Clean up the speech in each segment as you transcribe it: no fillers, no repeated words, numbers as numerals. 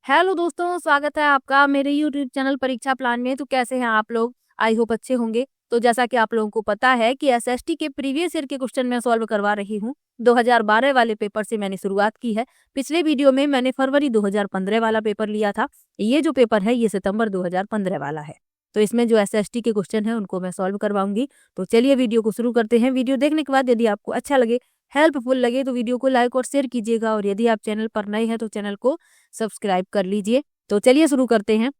Hello दोस्तों, स्वागत है आपका मेरे यूट्यूब चैनल परीक्षा प्लान में। तो कैसे हैं आप लोग? आई होप अच्छे होंगे। तो जैसा कि आप लोगों को पता है कि एसएसटी के प्रीवियस ईयर के क्वेश्चन मैं सॉल्व करवा रही हूँ। 2012 वाले पेपर से मैंने शुरुआत की है। पिछले वीडियो में मैंने फरवरी 2015 वाला पेपर लिया था। ये जो पेपर है ये सितंबर 2015 वाला है। तो इसमें जो एसएसटी के क्वेश्चन है उनको मैं सॉल्व करवाऊंगी। तो चलिए वीडियो को शुरू करते हैं। वीडियो देखने के बाद यदि आपको अच्छा लगे, हेल्पफुल लगे तो वीडियो को लाइक और शेयर कीजिएगा, और यदि आप चैनल पर नए हैं तो चैनल को सब्सक्राइब कर लीजिए। तो चलिए शुरू करते हैं।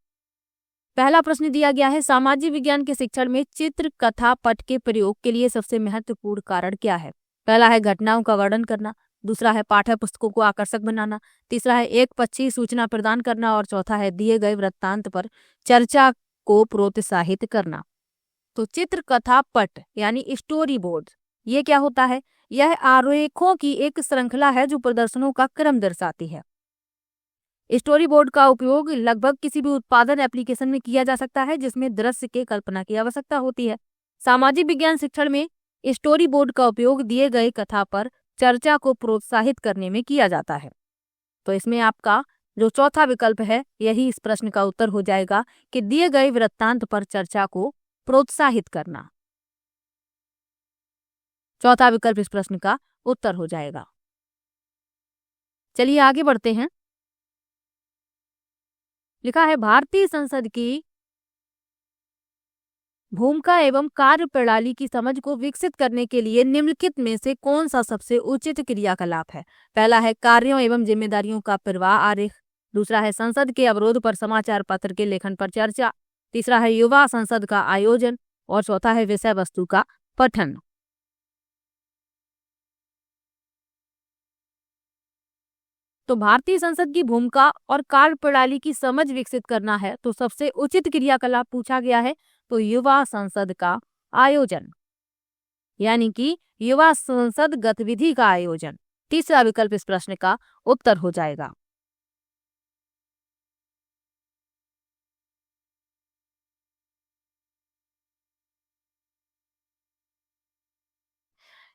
पहला प्रश्न दिया गया है, सामाजिक विज्ञान के शिक्षण में चित्र कथा पट के प्रयोग के लिए सबसे महत्वपूर्ण कारण क्या है? पहला है घटनाओं का वर्णन करना, दूसरा है पाठ्य पुस्तकों को आकर्षक बनाना, तीसरा है एक पक्षी सूचना प्रदान करना, और चौथा है दिए गए वृत्तांत पर चर्चा को प्रोत्साहित करना। तो चित्र कथा पट यानी स्टोरी बोर्ड, ये क्या होता है? यह आरेखों की एक श्रृंखला है जो प्रदर्शनों का क्रम दर्शाती है। स्टोरी बोर्ड का उपयोग लगभग किसी भी उत्पादन एप्लीकेशन में किया जा सकता है जिसमें दृश्य के कल्पना की आवश्यकता होती है। सामाजिक विज्ञान शिक्षण में स्टोरी बोर्ड का उपयोग दिए गए कथा पर चर्चा को प्रोत्साहित करने में किया जाता है। तो इसमें आपका जो चौथा विकल्प है यही इस प्रश्न का उत्तर हो जाएगा कि दिए गए वृत्तांत पर चर्चा को प्रोत्साहित करना। चौथा विकल्प इस प्रश्न का उत्तर हो जाएगा। चलिए आगे बढ़ते हैं। लिखा है, भारतीय संसद की भूमिका एवं कार्य प्रणाली की समझ को विकसित करने के लिए निम्नलिखित में से कौन सा सबसे उचित क्रियाकलाप है? पहला है कार्यों एवं जिम्मेदारियों का प्रवाह आरेख, दूसरा है संसद के अवरोध पर समाचार पत्र के लेखन पर चर्चा, तीसरा है युवा संसद का आयोजन, और चौथा है विषय वस्तु का पठन। तो भारतीय संसद की भूमिका और कार्य प्रणाली की समझ विकसित करना है तो सबसे उचित क्रियाकलाप पूछा गया है तो युवा संसद का आयोजन, यानी कि युवा संसद गतिविधि का आयोजन। तीसरा विकल्प इस प्रश्न का उत्तर हो जाएगा।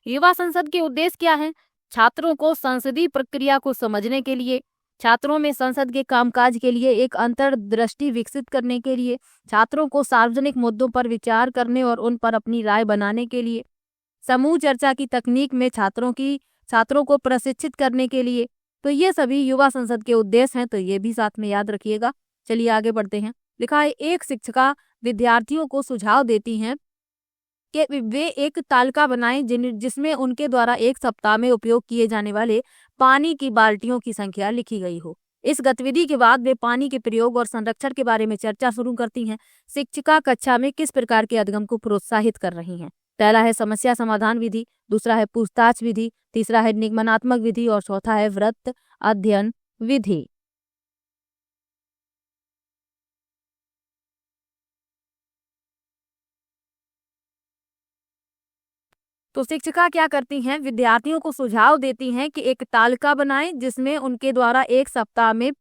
युवा संसद के उद्देश्य क्या है? छात्रों को संसदीय प्रक्रिया को समझने के लिए, छात्रों में संसद के कामकाज के लिए एक अंतर्दृष्टि विकसित करने के लिए, छात्रों को सार्वजनिक मुद्दों पर विचार करने और उन पर अपनी राय बनाने के लिए, समूह चर्चा की तकनीक में छात्रों को प्रशिक्षित करने के लिए। तो ये सभी युवा संसद के उद्देश्य हैं, तो ये भी साथ में याद रखिएगा। चलिए आगे बढ़ते हैं। लिखा है, एक शिक्षिका विद्यार्थियों को सुझाव देती हैं कि वे एक तालिका बनाएं जिसमें उनके द्वारा एक सप्ताह में उपयोग किए जाने वाले पानी की बाल्टियों की संख्या लिखी गई हो। इस गतिविधि के बाद वे पानी के प्रयोग और संरक्षण के बारे में चर्चा शुरू करती हैं। शिक्षिका कक्षा में किस प्रकार के अध्ययन को प्रोत्साहित कर रही हैं? पहला है समस्या समाधान विधि, दूसरा है पूछताछ विधि, तीसरा है निगमनात्मक विधि, और चौथा है वृत्त अध्ययन विधि। तो शिक्षिका क्या करती हैं? विद्यार्थियों को सुझाव देती हैं कि एक तालिका बनाएं जिसमें उनके द्वारा एक सप्ताह में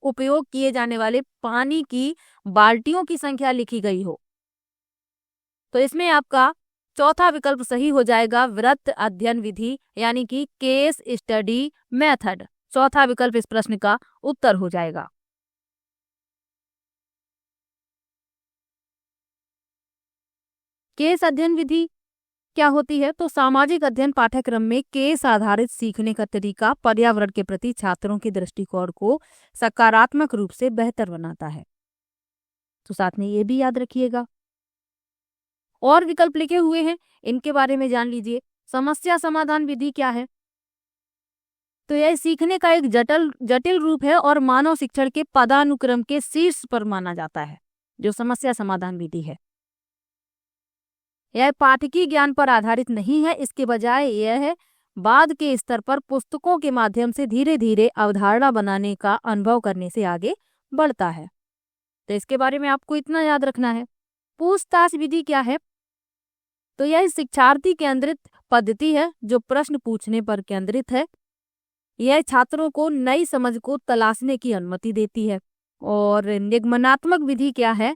उपयोग किए जाने वाले पानी की बाल्टियों की संख्या लिखी गई हो। तो इसमें आपका चौथा विकल्प सही हो जाएगा, वृत्त अध्ययन विधि, यानी कि केस स्टडी मेथड। चौथा विकल्प इस प्रश्न का उत्तर हो जाएगा। केस अध्ययन विधि क्या होती है? तो सामाजिक अध्ययन पाठ्यक्रम में केस आधारित सीखने का तरीका पर्यावरण के प्रति छात्रों के दृष्टिकोण को सकारात्मक रूप से बेहतर बनाता है। तो साथ में ये भी याद रखिएगा। और विकल्प लिखे हुए हैं, इनके बारे में जान लीजिए। समस्या समाधान विधि क्या है? तो यह सीखने का एक जटिल जटिल रूप है और मानव शिक्षण के पदानुक्रम के शीर्ष पर माना जाता है। जो समस्या समाधान विधि है यह पाठकीय ज्ञान पर आधारित नहीं है, इसके बजाय यह है बाद के स्तर पर पुस्तकों के माध्यम से धीरे धीरे अवधारणा बनाने का अनुभव करने से आगे बढ़ता है। तो इसके बारे में आपको इतना याद रखना है। पूछताछ विधि क्या है? तो यह शिक्षार्थी केंद्रित पद्धति है जो प्रश्न पूछने पर केंद्रित है। यह छात्रों को नई समझ को तलाशने की अनुमति देती है। और निगमनात्मक विधि क्या है?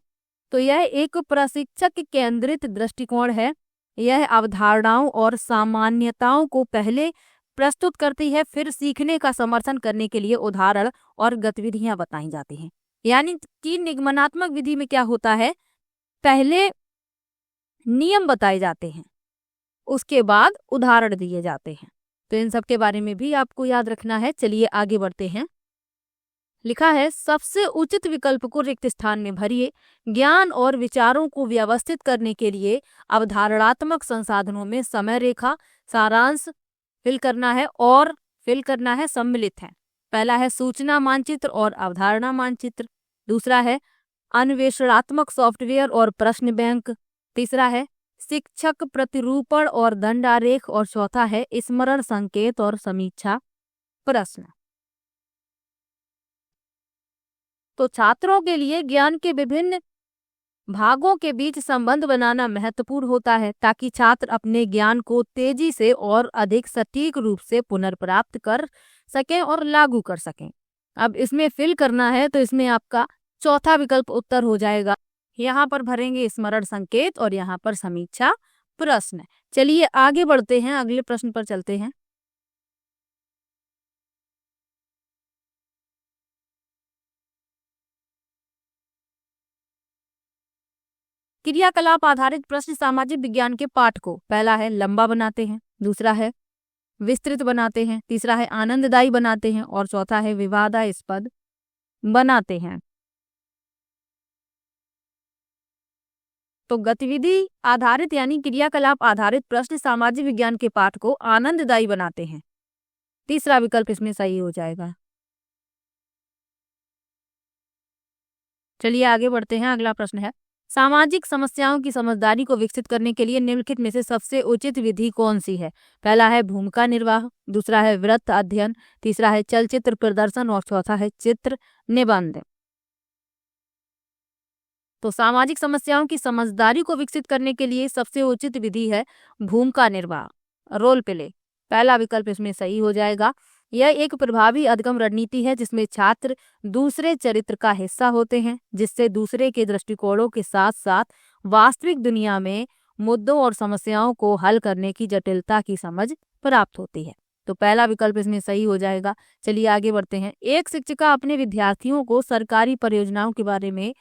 तो यह एक प्रशिक्षक केंद्रित दृष्टिकोण है। यह अवधारणाओं और सामान्यताओं को पहले प्रस्तुत करती है, फिर सीखने का समर्थन करने के लिए उदाहरण और गतिविधियां बताई जाती हैं। यानी कि निगमनात्मक विधि में क्या होता है, पहले नियम बताए जाते हैं, उसके बाद उदाहरण दिए जाते हैं। तो इन सब के बारे में भी आपको याद रखना है। चलिए आगे बढ़ते हैं। लिखा है सबसे उचित विकल्प को रिक्त स्थान में भरिए। ज्ञान और विचारों को व्यवस्थित करने के लिए अवधारणात्मक संसाधनों में समय रेखा, सारांश फिल करना है और फिल करना है सम्मिलित है। पहला है सूचना मानचित्र और अवधारणा मानचित्र। दूसरा है अन्वेषणात्मक सॉफ्टवेयर और प्रश्न बैंक। तीसरा है शिक्षक प्रतिरूपण और दंडारेख और चौथा है स्मरण संकेत और समीक्षा प्रश्न। तो छात्रों के लिए ज्ञान के विभिन्न भागों के बीच संबंध बनाना महत्वपूर्ण होता है ताकि छात्र अपने ज्ञान को तेजी से और अधिक सटीक रूप से पुनर्प्राप्त कर सकें और लागू कर सकें। अब इसमें फिल करना है तो इसमें आपका चौथा विकल्प उत्तर हो जाएगा। यहाँ पर भरेंगे स्मरण संकेत और यहाँ पर समीक्षा प्रश्न। चलिए आगे बढ़ते हैं, अगले प्रश्न पर चलते हैं। क्रियाकलाप आधारित प्रश्न सामाजिक विज्ञान के पाठ को पहला है लंबा बनाते हैं, दूसरा है विस्तृत बनाते हैं, तीसरा है आनंददायी बनाते हैं और चौथा है विवादास्पद बनाते हैं। तो गतिविधि आधारित यानी क्रियाकलाप आधारित प्रश्न सामाजिक विज्ञान के पाठ को आनंददायी बनाते हैं। तीसरा विकल्प इसमें सही हो जाएगा। चलिए आगे बढ़ते हैं, अगला प्रश्न है सामाजिक समस्याओं की समझदारी को विकसित करने के लिए निम्नलिखित में से सबसे उचित विधि कौन सी है। पहला है भूमिका निर्वाह, दूसरा है वृत्त अध्ययन, तीसरा है चलचित्र प्रदर्शन और चौथा है चित्र निबंध। तो सामाजिक समस्याओं की समझदारी को विकसित करने के लिए सबसे उचित विधि है भूमिका निर्वाह, रोल प्ले। पहला विकल्प इसमें सही हो जाएगा। यह एक प्रभावी अधिगम रणनीति है जिसमें छात्र दूसरे चरित्र का हिस्सा होते हैं, जिससे दूसरे के दृष्टिकोणों के साथ साथ वास्तविक दुनिया में मुद्दों और समस्याओं को हल करने की जटिलता की समझ प्राप्त होती है। तो पहला विकल्प इसमें सही हो जाएगा। चलिए आगे बढ़ते हैं। एक शिक्षिका अपने विद्यार्थियों को सरकारी परियोजनाओं के बारे में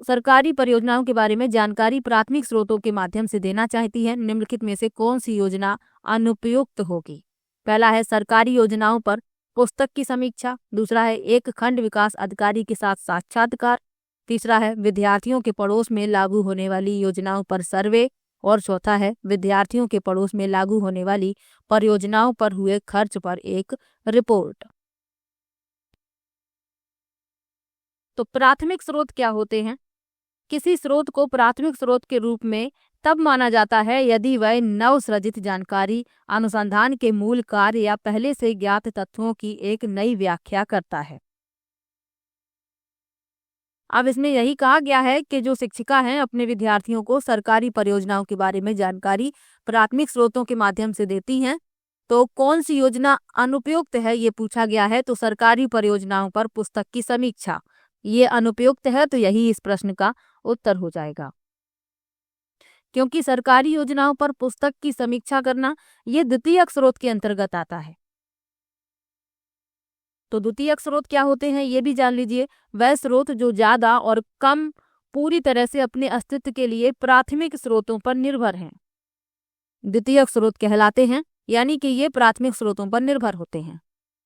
सरकारी परियोजनाओं के बारे में जानकारी प्राथमिक स्रोतों के माध्यम से देना चाहती है। निम्नलिखित में से कौन सी योजना अनुपयुक्त होगी। पहला है सरकारी योजनाओं पर पुस्तक की समीक्षा, दूसरा है एक खंड विकास अधिकारी के साथ साक्षात्कार, तीसरा है विद्यार्थियों के पड़ोस में लागू होने वाली योजनाओं पर सर्वे और चौथा है विद्यार्थियों के पड़ोस में लागू होने वाली परियोजनाओं पर हुए खर्च पर एक रिपोर्ट। तो प्राथमिक स्रोत क्या होते हैं। किसी स्रोत को प्राथमिक स्रोत के रूप में तब माना जाता है यदि वह नवसृजित जानकारी, अनुसंधान के मूल कार्य या पहले से ज्ञात तथ्यों की एक नई व्याख्या करता है। अब इसमें यही कहा गया है कि जो शिक्षिका हैं अपने विद्यार्थियों को सरकारी परियोजनाओं के बारे में जानकारी प्राथमिक स्रोतों के माध्यम से देती हैं। तो कौन सी योजना अनुपयुक्त है ये पूछा गया है। तो सरकारी परियोजनाओं पर पुस्तक की समीक्षा ये अनुपयुक्त है, तो यही इस प्रश्न का उत्तर हो जाएगा। क्योंकि सरकारी योजनाओं पर पुस्तक की समीक्षा करना ये द्वितीयक स्रोत के अंतर्गत आता है। तो द्वितीयक स्रोत क्या होते हैं ये भी जान लीजिए। वह स्रोत जो ज्यादा और कम पूरी तरह से अपने अस्तित्व के लिए प्राथमिक स्रोतों पर निर्भर हैं, द्वितीयक स्रोत कहलाते हैं, यानी कि ये प्राथमिक स्रोतों पर निर्भर होते हैं।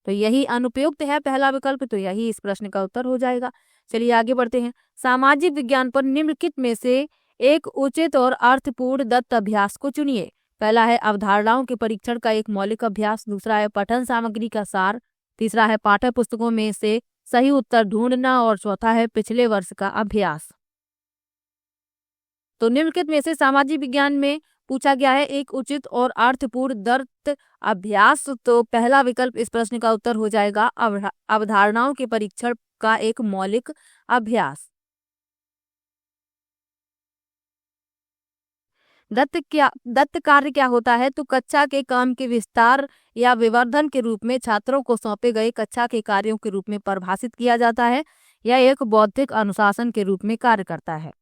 तो यही अनुपयुक्त है पहला विकल्प, तो यही इस प्रश्न का उत्तर हो जाएगा। चलिए आगे बढ़ते हैं। सामाजिक विज्ञान पर निम्नलिखित में से एक उचित और अर्थपूर्ण दत्त अभ्यास को चुनिए। पहला है अवधारणाओं के परीक्षण का एक मौलिक अभ्यास, दूसरा है पठन सामग्री का सार, तीसरा है पाठ्य पुस्तकों में से सही उत्तर ढूंढना और चौथा है पिछले वर्ष का अभ्यास। तो निम्नलिखित में से सामाजिक विज्ञान में पूछा गया है एक उचित और अर्थपूर्ण दत्त अभ्यास। तो पहला विकल्प इस प्रश्न का उत्तर हो जाएगा अवधारणाओं के परीक्षण का एक मौलिक अभ्यास। दत्त कार्य क्या होता है। तो कक्षा के काम के विस्तार या विवर्धन के रूप में छात्रों को सौंपे गए कक्षा के कार्यों के रूप में परिभाषित किया जाता है। यह एक बौद्धिक अनुशासन के रूप में कार्य करता है।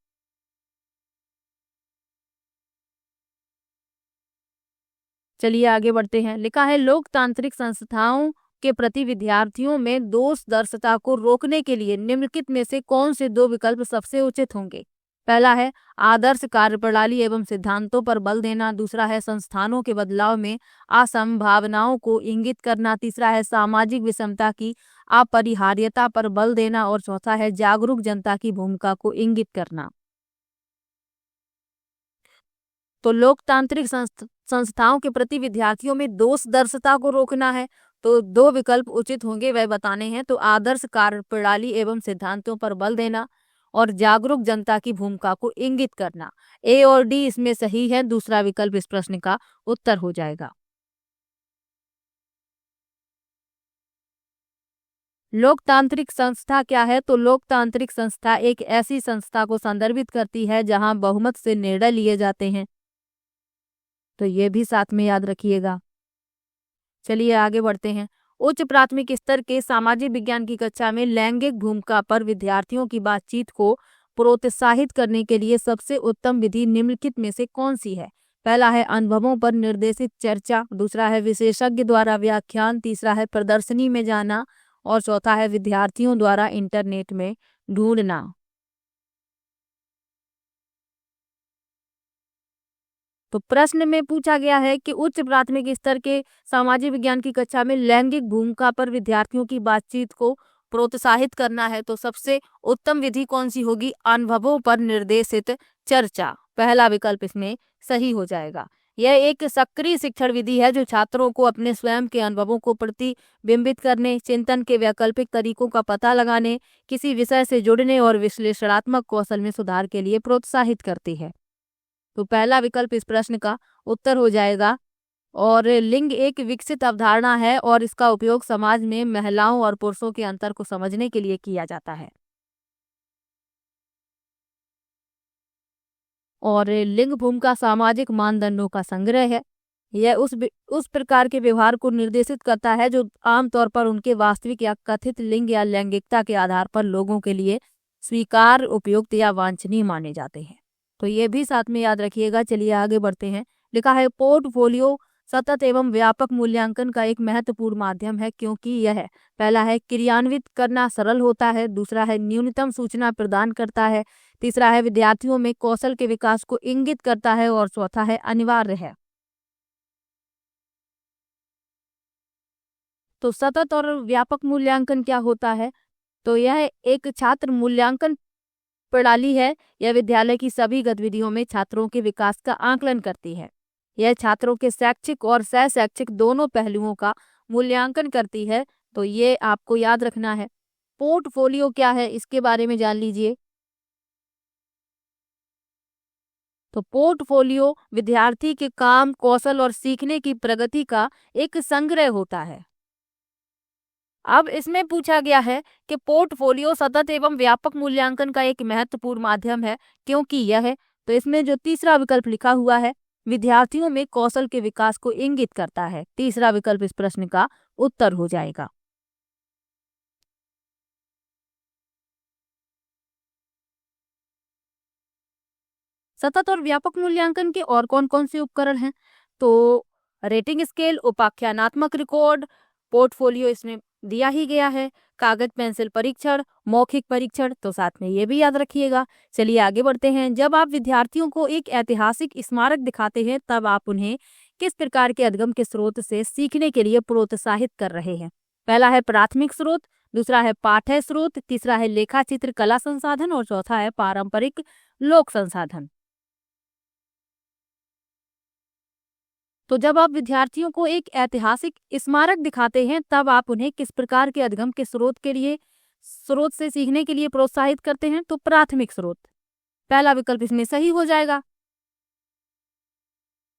चलिए आगे बढ़ते हैं। लिखा है लोकतांत्रिक संस्थाओं के प्रति विद्यार्थियों में दोषदर्शिता को रोकने के लिए निम्नलिखित में से कौन से दो विकल्प सबसे उचित होंगे? पहला है आदर्श कार्यप्रणाली एवं सिद्धांतों पर बल देना, दूसरा है संस्थानों के बदलाव में असंभावनाओं को इंगित करना, तीसरा है सामाजिक विषमता की अपरिहार्यता पर बल देना और चौथा है जागरूक जनता की भूमिका को इंगित करना। तो लोकतांत्रिक संस्थाओं के प्रति विद्यार्थियों में दोषदर्शिता को रोकना है तो दो विकल्प उचित होंगे, वह बताने हैं। तो आदर्श कार्यप्रणाली एवं सिद्धांतों पर बल देना और जागरूक जनता की भूमिका को इंगित करना। ए और डी इसमें सही है, दूसरा विकल्प इस प्रश्न का उत्तर हो जाएगा। लोकतांत्रिक संस्था क्या है? तो लोकतांत्रिक संस्था एक ऐसी संस्था को संदर्भित करती है जहां बहुमत से निर्णय लिए जाते हैं, तो ये भी साथ में याद रखिएगा। चलिए आगे बढ़ते हैं। उच्च प्राथमिक स्तर के सामाजिक विज्ञान की कक्षा में लैंगिक भूमिका पर विद्यार्थियों की बातचीत को प्रोत्साहित करने के लिए सबसे उत्तम विधि निम्नलिखित में से कौन सी है? पहला है अनुभवों पर निर्देशित चर्चा, दूसरा है विशेषज्ञ द्वारा व्याख्यान, तीसरा है प्रदर्शनी में जाना और चौथा है विद्यार्थियों द्वारा इंटरनेट में ढूंढना। तो प्रश्न में पूछा गया है कि उच्च प्राथमिक स्तर के सामाजिक विज्ञान की कक्षा में लैंगिक भूमिका पर विद्यार्थियों की बातचीत को प्रोत्साहित करना है, तो सबसे उत्तम विधि कौन सी होगी? अनुभवों पर निर्देशित चर्चा, पहला विकल्प इसमें सही हो जाएगा। यह एक सक्रिय शिक्षण विधि है जो छात्रों को अपने स्वयं के अनुभवों को प्रतिबिंबित करने, चिंतन के वैकल्पिक तरीकों का पता लगाने, किसी विषय से जुड़ने और विश्लेषणात्मक कौशल में सुधार के लिए प्रोत्साहित करती है। तो पहला विकल्प इस प्रश्न का उत्तर हो जाएगा। और लिंग एक विकसित अवधारणा है और इसका उपयोग समाज में महिलाओं और पुरुषों के अंतर को समझने के लिए किया जाता है। और लिंग भूमिका सामाजिक मानदंडों का संग्रह है। यह उस प्रकार के व्यवहार को निर्देशित करता है जो आमतौर पर उनके वास्तविक या कथित लिंग या लैंगिकता के आधार पर लोगों के लिए स्वीकार, उपयुक्त या वांछनीय माने जाते हैं। तो ये भी साथ में याद रखिएगा। चलिए आगे बढ़ते हैं। लिखा है पोर्टफोलियो सतत एवं व्यापक मूल्यांकन का एक महत्वपूर्ण माध्यम है क्योंकि यह पहला है क्रियान्वित करना सरल होता है, दूसरा है न्यूनतम सूचना प्रदान करता है, तीसरा है विद्यार्थियों में कौशल के विकास को इंगित करता है और चौथा है अनिवार्य है। तो सतत और व्यापक मूल्यांकन क्या होता है? तो यह एक छात्र मूल्यांकन प्रणाली है। यह विद्यालय की सभी गतिविधियों में छात्रों के विकास का आकलन करती है। यह छात्रों के शैक्षिक और सह शैक्षिक दोनों पहलुओं का मूल्यांकन करती है। तो ये आपको याद रखना है। पोर्टफोलियो क्या है इसके बारे में जान लीजिए। तो पोर्टफोलियो विद्यार्थी के काम, कौशल और सीखने की प्रगति का एक संग्रह होता है। अब इसमें पूछा गया है कि पोर्टफोलियो सतत एवं व्यापक मूल्यांकन का एक महत्वपूर्ण माध्यम है क्योंकि यह है। तो इसमें जो तीसरा विकल्प लिखा हुआ है विद्यार्थियों में कौशल के विकास को इंगित करता है, तीसरा विकल्प इस प्रश्न का उत्तर हो जाएगा। सतत और व्यापक मूल्यांकन के और कौन कौन से उपकरण हैं? तो रेटिंग स्केल, उपाख्यानात्मक रिकॉर्ड, पोर्टफोलियो इसमें दिया ही गया है, कागज पेंसिल परीक्षण, मौखिक परीक्षण, तो साथ में ये भी याद रखिएगा। चलिए आगे बढ़ते हैं। जब आप विद्यार्थियों को एक ऐतिहासिक स्मारक दिखाते हैं तब आप उन्हें किस प्रकार के अध्ययन के स्रोत से सीखने के लिए प्रोत्साहित कर रहे हैं? पहला है प्राथमिक स्रोत, दूसरा है पाठ्य स्रोत, तीसरा है लेखा चित्र कला संसाधन और चौथा है पारंपरिक लोक संसाधन। तो जब आप विद्यार्थियों को एक ऐतिहासिक स्मारक दिखाते हैं तब आप उन्हें किस प्रकार के अध्ययन के स्रोत से सीखने के लिए प्रोत्साहित करते हैं? तो प्राथमिक स्रोत, पहला विकल्प इसमें सही हो जाएगा।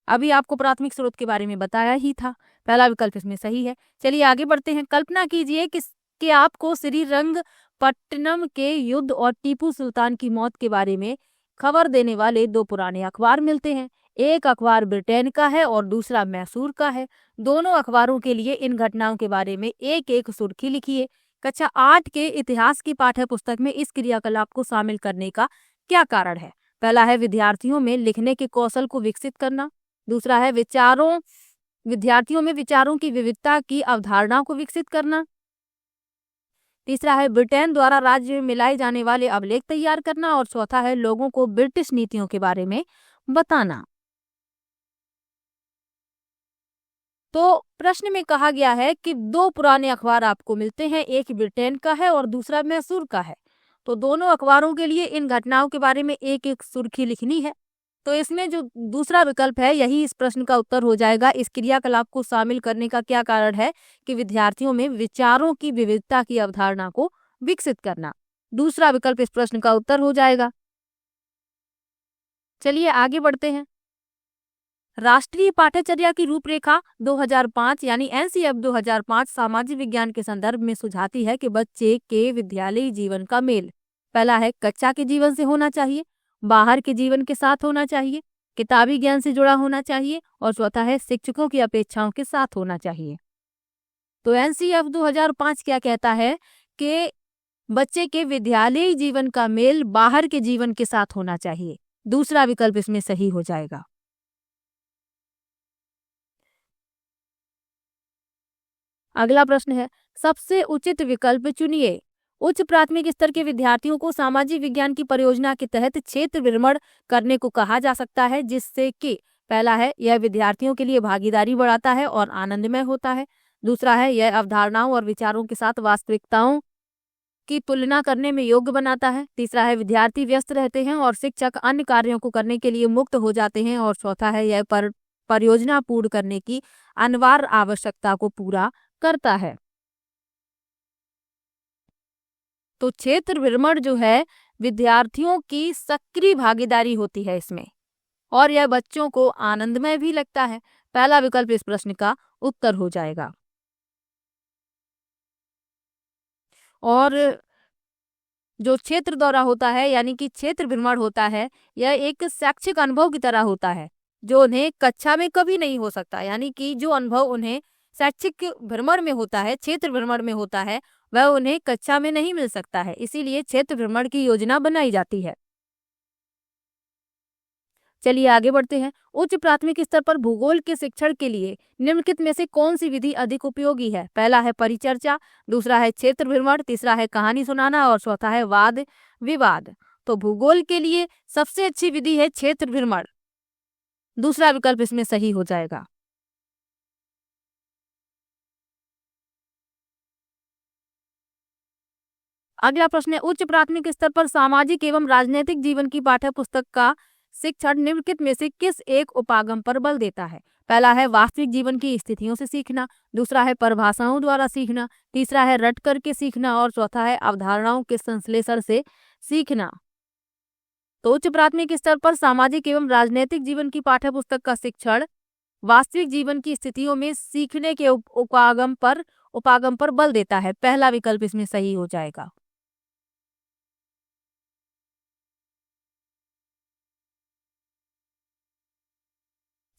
अभी आपको प्राथमिक स्रोत के बारे में बताया ही था, पहला विकल्प इसमें सही है। चलिए आगे बढ़ते हैं। कल्पना कीजिए कि आपको श्रीरंगपट्टनम के युद्ध और टीपू सुल्तान की मौत के बारे में खबर देने वाले दो पुराने अखबार मिलते हैं। एक अखबार ब्रिटेन का है और दूसरा मैसूर का है। दोनों अखबारों के लिए इन घटनाओं के बारे में एक एक सुर्खी लिखिए। कक्षा 8 के इतिहास की पाठ्य पुस्तक में इस क्रियाकलाप को शामिल करने का क्या कारण है? पहला है विद्यार्थियों में लिखने के कौशल को विकसित करना, दूसरा है विचारों विद्यार्थियों में विचारों की विविधता की अवधारणा को विकसित करना। तीसरा है ब्रिटेन द्वारा राज्य में मिलाए जाने वाले अभिलेख तैयार करना। और चौथा है लोगों को ब्रिटिश नीतियों के बारे में बताना। तो प्रश्न में कहा गया है कि दो पुराने अखबार आपको मिलते हैं, एक ब्रिटेन का है और दूसरा मैसूर का है। तो दोनों अखबारों के लिए इन घटनाओं के बारे में एक एक सुर्खी लिखनी है। तो इसमें जो दूसरा विकल्प है यही इस प्रश्न का उत्तर हो जाएगा। इस क्रियाकलाप को शामिल करने का क्या कारण है कि विद्यार्थियों में विचारों की विविधता की अवधारणा को विकसित करना। दूसरा विकल्प इस प्रश्न का उत्तर हो जाएगा। चलिए आगे बढ़ते हैं। राष्ट्रीय पाठ्यचर्या की रूपरेखा 2005 यानी एनसीएफ 2005 सामाजिक विज्ञान के संदर्भ में सुझाती है कि बच्चे के विद्यालयी जीवन का मेल पहला है कक्षा के जीवन से होना चाहिए, बाहर के जीवन के साथ होना चाहिए, किताबी ज्ञान से जुड़ा होना चाहिए और चौथा है शिक्षकों की अपेक्षाओं के साथ होना चाहिए। तो एनसीएफ 2005 क्या कहता है कि बच्चे के विद्यालयी जीवन का मेल बाहर के जीवन के साथ होना चाहिए। दूसरा विकल्प इसमें सही हो जाएगा। अगला प्रश्न है सबसे उचित विकल्प चुनिए। उच्च प्राथमिक स्तर के विद्यार्थियों को सामाजिक विज्ञान की परियोजना के तहत क्षेत्र भ्रमण करने को कहा जा सकता है, जिससे कि पहला है यह विद्यार्थियों के लिए भागीदारी बढ़ाता है और आनंदमय होता है। दूसरा है यह अवधारणाओं और विचारों के साथ वास्तविकताओं की तुलना करने में योग्य बनाता है। तीसरा है विद्यार्थी व्यस्त रहते हैं और शिक्षक अन्य कार्यों को करने के लिए मुक्त हो जाते हैं और चौथा है यह परियोजना पूर्ण करने की अनिवार्य आवश्यकता को पूरा करता है। तो क्षेत्र भ्रमण जो है विद्यार्थियों की सक्रिय भागीदारी होती है इसमें और यह बच्चों को आनंदमय भी लगता है। पहला विकल्प इस प्रश्न का उत्तर हो जाएगा। और जो क्षेत्र दौरा होता है यानी कि क्षेत्र भ्रमण होता है यह एक शैक्षिक अनुभव की तरह होता है जो उन्हें कक्षा में कभी नहीं हो सकता। यानी कि जो अनुभव उन्हें शैक्षिक भ्रमण में होता है, क्षेत्र भ्रमण में होता है, वह उन्हें कक्षा में नहीं मिल सकता है। इसीलिए क्षेत्र भ्रमण की योजना बनाई जाती है। चलिए आगे बढ़ते हैं। उच्च प्राथमिक स्तर पर भूगोल के शिक्षण के लिए निम्नलिखित में से कौन सी विधि अधिक उपयोगी है? पहला है परिचर्चा, दूसरा है क्षेत्र भ्रमण, तीसरा है कहानी सुनाना और चौथा है वाद विवाद। तो भूगोल के लिए सबसे अच्छी विधि है क्षेत्र भ्रमण। दूसरा विकल्प इसमें सही हो जाएगा। अगला प्रश्न है उच्च प्राथमिक स्तर पर सामाजिक एवं राजनीतिक जीवन की पाठ्य पुस्तक का शिक्षण निम्नलिखित में से किस एक उपागम पर बल देता है? पहला है वास्तविक जीवन की स्थितियों से सीखना, दूसरा है परिभाषाओं द्वारा सीखना, तीसरा है रट करके सीखना और चौथा है अवधारणाओं के संश्लेषण से सीखना। तो उच्च प्राथमिक स्तर पर सामाजिक एवं राजनीतिक जीवन की पाठ्य पुस्तक का शिक्षण वास्तविक जीवन की स्थितियों में सीखने के उपागम पर बल देता है। पहला विकल्प इसमें सही हो जाएगा।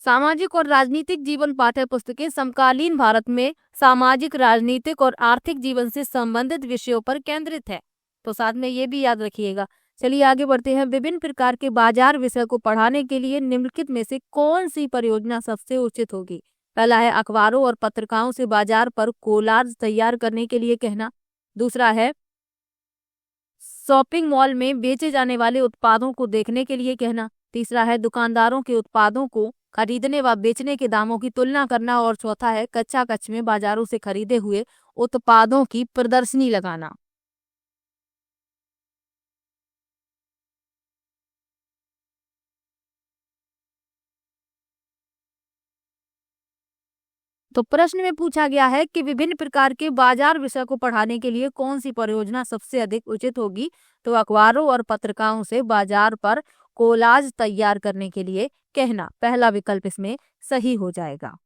सामाजिक और राजनीतिक जीवन पाठ्य पुस्तकें समकालीन भारत में सामाजिक, राजनीतिक और आर्थिक जीवन से संबंधित विषयों पर केंद्रित है। तो साथ में ये भी याद रखिएगा। चलिए आगे बढ़ते हैं। विभिन्न प्रकार के बाजार विषय को पढ़ाने के लिए निम्नलिखित में से कौन सी परियोजना सबसे उचित होगी? पहला है अखबारों और पत्रिकाओं से बाजार पर कोलाज तैयार करने के लिए कहना, दूसरा है शॉपिंग मॉल में बेचे जाने वाले उत्पादों को देखने के लिए कहना, तीसरा है दुकानदारों के उत्पादों को खरीदने व बेचने के दामों की तुलना करना और चौथा है कच्चा कच्च में बाजारों से खरीदे हुए उत्पादों की प्रदर्शनी लगाना। तो प्रश्न में पूछा गया है कि विभिन्न प्रकार के बाजार विषय को पढ़ाने के लिए कौन सी परियोजना सबसे अधिक उचित होगी? तो अखबारों और पत्रिकाओं से बाजार पर कोलाज तैयार करने के लिए कहना, पहला विकल्प इसमें सही हो जाएगा।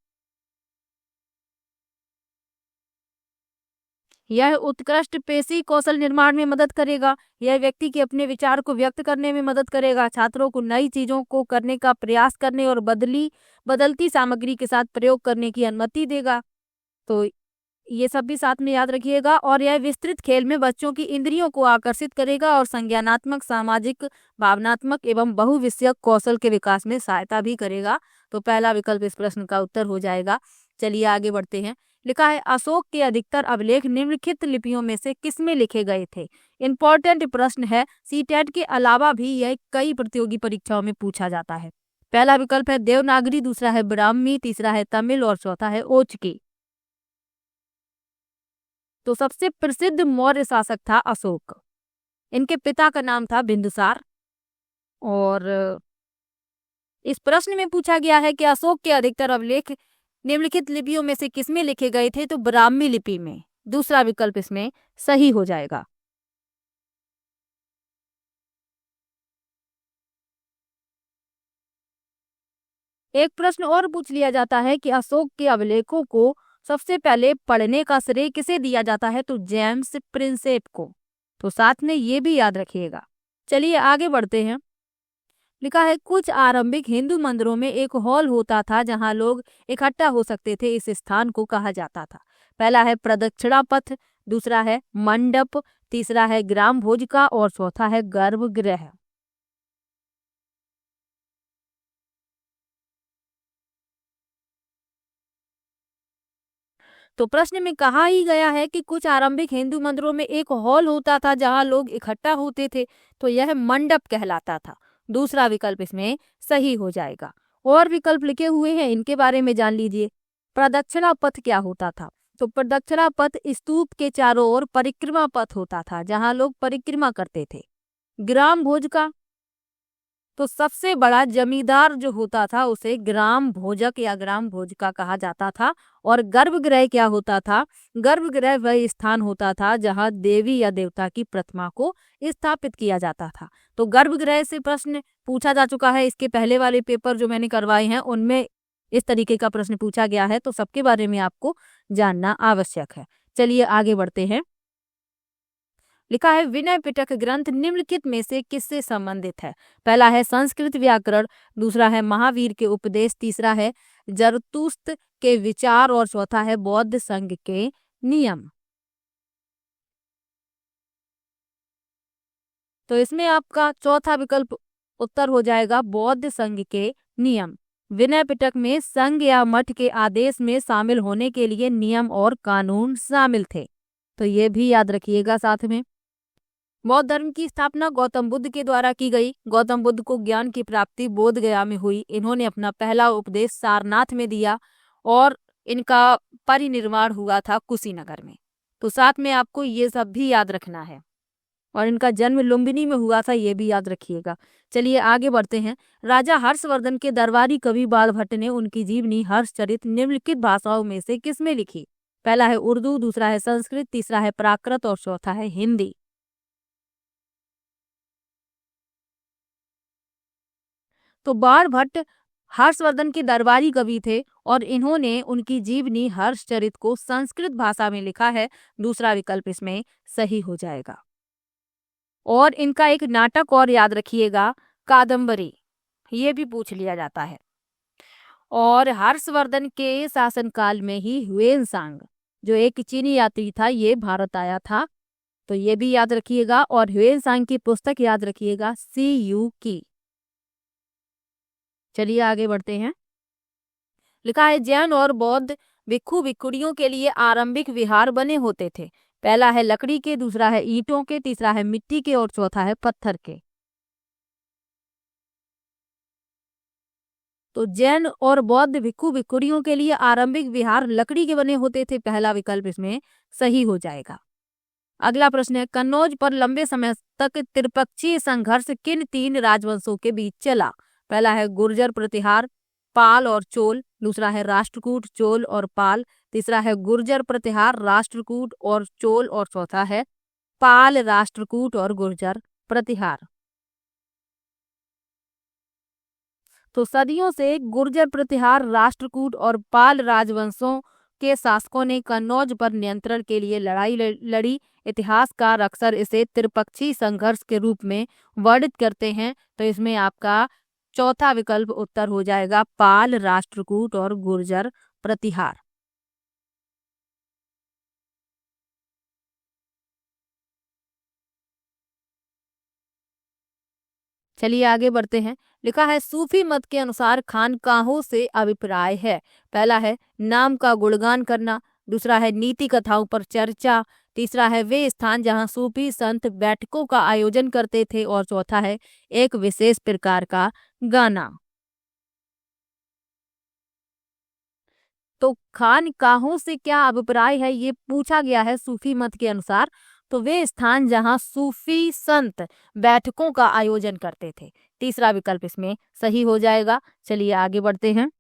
यह उत्कृष्ट पेशी कौशल निर्माण में मदद करेगा। यह व्यक्ति के अपने विचार को व्यक्त करने में मदद करेगा। छात्रों को नई चीजों को करने का प्रयास करने और बदलती सामग्री के साथ प्रयोग करने की अनुमति देगा। तो ये सब भी साथ में याद रखिएगा। और यह विस्तृत खेल में बच्चों की इंद्रियों को आकर्षित करेगा और संज्ञानात्मक, सामाजिक, भावनात्मक एवं बहुविषयक कौशल के विकास में सहायता भी करेगा। तो पहला विकल्प इस प्रश्न का उत्तर हो जाएगा। चलिए आगे बढ़ते हैं। लिखा है अशोक के अधिकतर अभिलेख निम्नलिखित लिपियों में से किसमें लिखे गए थे। इंपॉर्टेंट प्रश्न है, सीटेट के अलावा भी यह कई प्रतियोगी परीक्षाओं में पूछा जाता है। पहला विकल्प है देवनागरी, दूसरा है ब्राह्मी, तीसरा है तमिल और चौथा है ओचकी। तो सबसे प्रसिद्ध मौर्य शासक था अशोक। इनके पिता का नाम था बिंदुसार। और इस प्रश्न में पूछा गया है कि अशोक के अधिकतर अभिलेख निम्नलिखित लिपियों में से किसमें लिखे गए थे। तो ब्राह्मी लिपि में। दूसरा विकल्प इसमें सही हो जाएगा। एक प्रश्न और पूछ लिया जाता है कि अशोक के अभिलेखों को सबसे पहले पढ़ने का श्रेय किसे दिया जाता है। तो जेम्स प्रिंसेप को। तो साथ में ये भी याद रखिएगा। चलिए आगे बढ़ते हैं। लिखा है कुछ आरंभिक हिंदू मंदिरों में एक हॉल होता था जहां लोग इकट्ठा हो सकते थे। इस स्थान को कहा जाता था। पहला है प्रदक्षिणा पथ, दूसरा है मंडप, तीसरा है ग्राम भोजिका और चौथा है गर्भगृह। तो प्रश्न में कहा ही गया है कि कुछ आरंभिक हिंदू मंदिरों में एक हॉल होता था जहां लोग इकट्ठा होते थे। तो यह मंडप कहलाता था। दूसरा विकल्प इसमें सही हो जाएगा। और विकल्प लिखे हुए हैं, इनके बारे में जान लीजिए। प्रदक्षिणा पथ क्या होता था। तो प्रदक्षिणा पथ स्तूप के चारों ओर परिक्रमा पथ होता था जहां लोग परिक्रमा करते थे। ग्राम भोज का, तो सबसे बड़ा जमींदार जो होता था उसे ग्राम भोजक या ग्राम भोजका कहा जाता था। और गर्भगृह क्या होता था। गर्भगृह वह स्थान होता था जहां देवी या देवता की प्रतिमा को स्थापित किया जाता था। तो गर्भगृह से प्रश्न पूछा जा चुका है। इसके पहले वाले पेपर जो मैंने करवाए हैं उनमें इस तरीके का प्रश्न पूछा गया है। तो सबके बारे में आपको जानना आवश्यक है। चलिए आगे बढ़ते हैं। लिखा है विनय पिटक ग्रंथ निम्नलिखित में से किससे संबंधित है। पहला है संस्कृत व्याकरण, दूसरा है महावीर के उपदेश, तीसरा है जरतुस्त के विचार और चौथा है बौद्ध संघ के नियम। तो इसमें आपका चौथा विकल्प उत्तर हो जाएगा बौद्ध संघ के नियम। विनय पिटक में संघ या मठ के आदेश में शामिल होने के लिए नियम और कानून शामिल थे। तो ये भी याद रखिएगा साथ में। बौद्ध धर्म की स्थापना गौतम बुद्ध के द्वारा की गई। गौतम बुद्ध को ज्ञान की प्राप्ति बोध गया में हुई। इन्होंने अपना पहला उपदेश सारनाथ में दिया और इनका परिनिर्वाण हुआ था कुशीनगर में। तो साथ में आपको ये सब भी याद रखना है। और इनका जन्म लुम्बिनी में हुआ था, ये भी याद रखिएगा। चलिए आगे बढ़ते हैं। राजा हर्षवर्धन के दरबारी कवि बाल भट्ट ने उनकी जीवनी हर्षचरित निम्नलिखित भाषाओं में से किसमें लिखी। पहला है उर्दू, दूसरा है संस्कृत, तीसरा है प्राकृत और चौथा है हिंदी। तो बाण भट्ट हर्षवर्धन के दरबारी कवि थे और इन्होंने उनकी जीवनी हर्षचरित को संस्कृत भाषा में लिखा है। दूसरा विकल्प इसमें सही हो जाएगा। और इनका एक नाटक और याद रखिएगा, कादम्बरी, ये भी पूछ लिया जाता है। और हर्षवर्धन के शासनकाल में ही ह्वेनसांग जो एक चीनी यात्री था ये भारत आया था। तो ये भी याद रखिएगा। और ह्वेनसांग की पुस्तक याद रखिएगा, CU की। चलिए आगे बढ़ते हैं। लिखा है जैन और बौद्ध भिक्षु भिक्षुणियों के लिए आरंभिक विहार बने होते थे। पहला है लकड़ी के, दूसरा है ईंटों के, तीसरा है मिट्टी के और चौथा है पत्थर के। तो जैन और बौद्ध भिक्षु भिक्षुणियों के लिए आरंभिक विहार लकड़ी के बने होते थे। पहला विकल्प इसमें सही हो जाएगा। अगला प्रश्न है कन्नौज पर लंबे समय तक त्रिपक्षीय संघर्ष किन तीन राजवंशों के बीच चला। पहला है गुर्जर प्रतिहार, पाल और चोल, दूसरा है राष्ट्रकूट, चोल और पाल, तीसरा है गुर्जर प्रतिहार, राष्ट्रकूट और चोल और चौथा है पाल, राष्ट्रकूट और गुर्जर प्रतिहार। तो सदियों से गुर्जर प्रतिहार, राष्ट्रकूट और पाल राजवंशों के शासकों ने कन्नौज पर नियंत्रण के लिए लड़ाई लड़ी। इतिहासकार अक्सर इसे त्रिपक्षीय संघर्ष के रूप में वर्णित करते हैं। तो इसमें आपका चौथा विकल्प उत्तर हो जाएगा, पाल, राष्ट्रकूट और गुर्जर प्रतिहार। चलिए आगे बढ़ते हैं। लिखा है सूफी मत के अनुसार खानकाहों से अभिप्राय है। पहला है नाम का गुणगान करना, दूसरा है नीति कथाओं पर चर्चा, तीसरा है वे स्थान जहां सूफी संत बैठकों का आयोजन करते थे, और चौथा है एक विशेष प्रकार का गाना। तो खानकाहों से क्या अभिप्राय है ये पूछा गया है सूफी मत के अनुसार। तो वे स्थान जहां सूफी संत बैठकों का आयोजन करते थे, तीसरा विकल्प इसमें सही हो जाएगा। चलिए आगे बढ़ते हैं।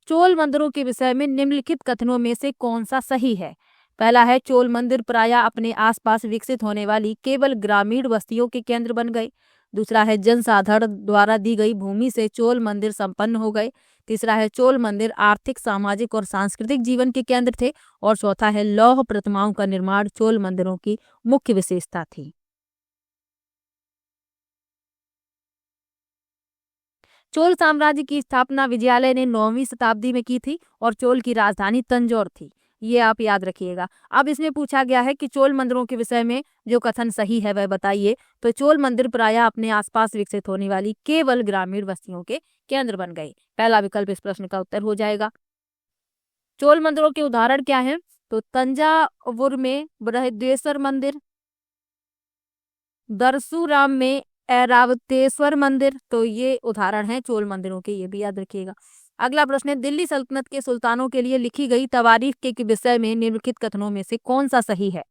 चोल मंदिरों के विषय में निम्नलिखित कथनों में से कौन सा सही है। पहला है चोल मंदिर प्रायः अपने आसपास विकसित होने वाली केवल ग्रामीण बस्तियों के केंद्र बन गए। दूसरा है जनसाधारण द्वारा दी गई भूमि से चोल मंदिर संपन्न हो गए। तीसरा है चोल मंदिर आर्थिक, सामाजिक और सांस्कृतिक जीवन के केंद्र थे। और चौथा है लौह प्रतिमाओं का निर्माण चोल मंदिरों की मुख्य विशेषता थी। चोल साम्राज्य की स्थापना विजयालय ने 9वीं शताब्दी में की थी और चोल की राजधानी तंजौर थी। ये आप याद रखिएगा। अब इसमें पूछा गया है कि चोल मंदिरों के विषय में जो कथन सही है वह बताइए। तो चोल मंदिर प्रायः अपने आसपास विकसित होने वाली केवल ग्रामीण बस्तियों के केंद्र बन गए। पहला विकल्प इस प्रश्न का उत्तर हो जाएगा। चोल मंदिरों के उदाहरण क्या हैं? तो तंजावुर में बृहदेश्वर मंदिर, दरसूराम में ऐरावतेश्वर मंदिर। तो ये उदाहरण है चोल मंदिरों के, ये भी याद रखिएगा। अगला प्रश्न है दिल्ली सल्तनत के सुल्तानों के लिए लिखी गई तवारीख के विषय में निम्नलिखित कथनों में से कौन सा सही है।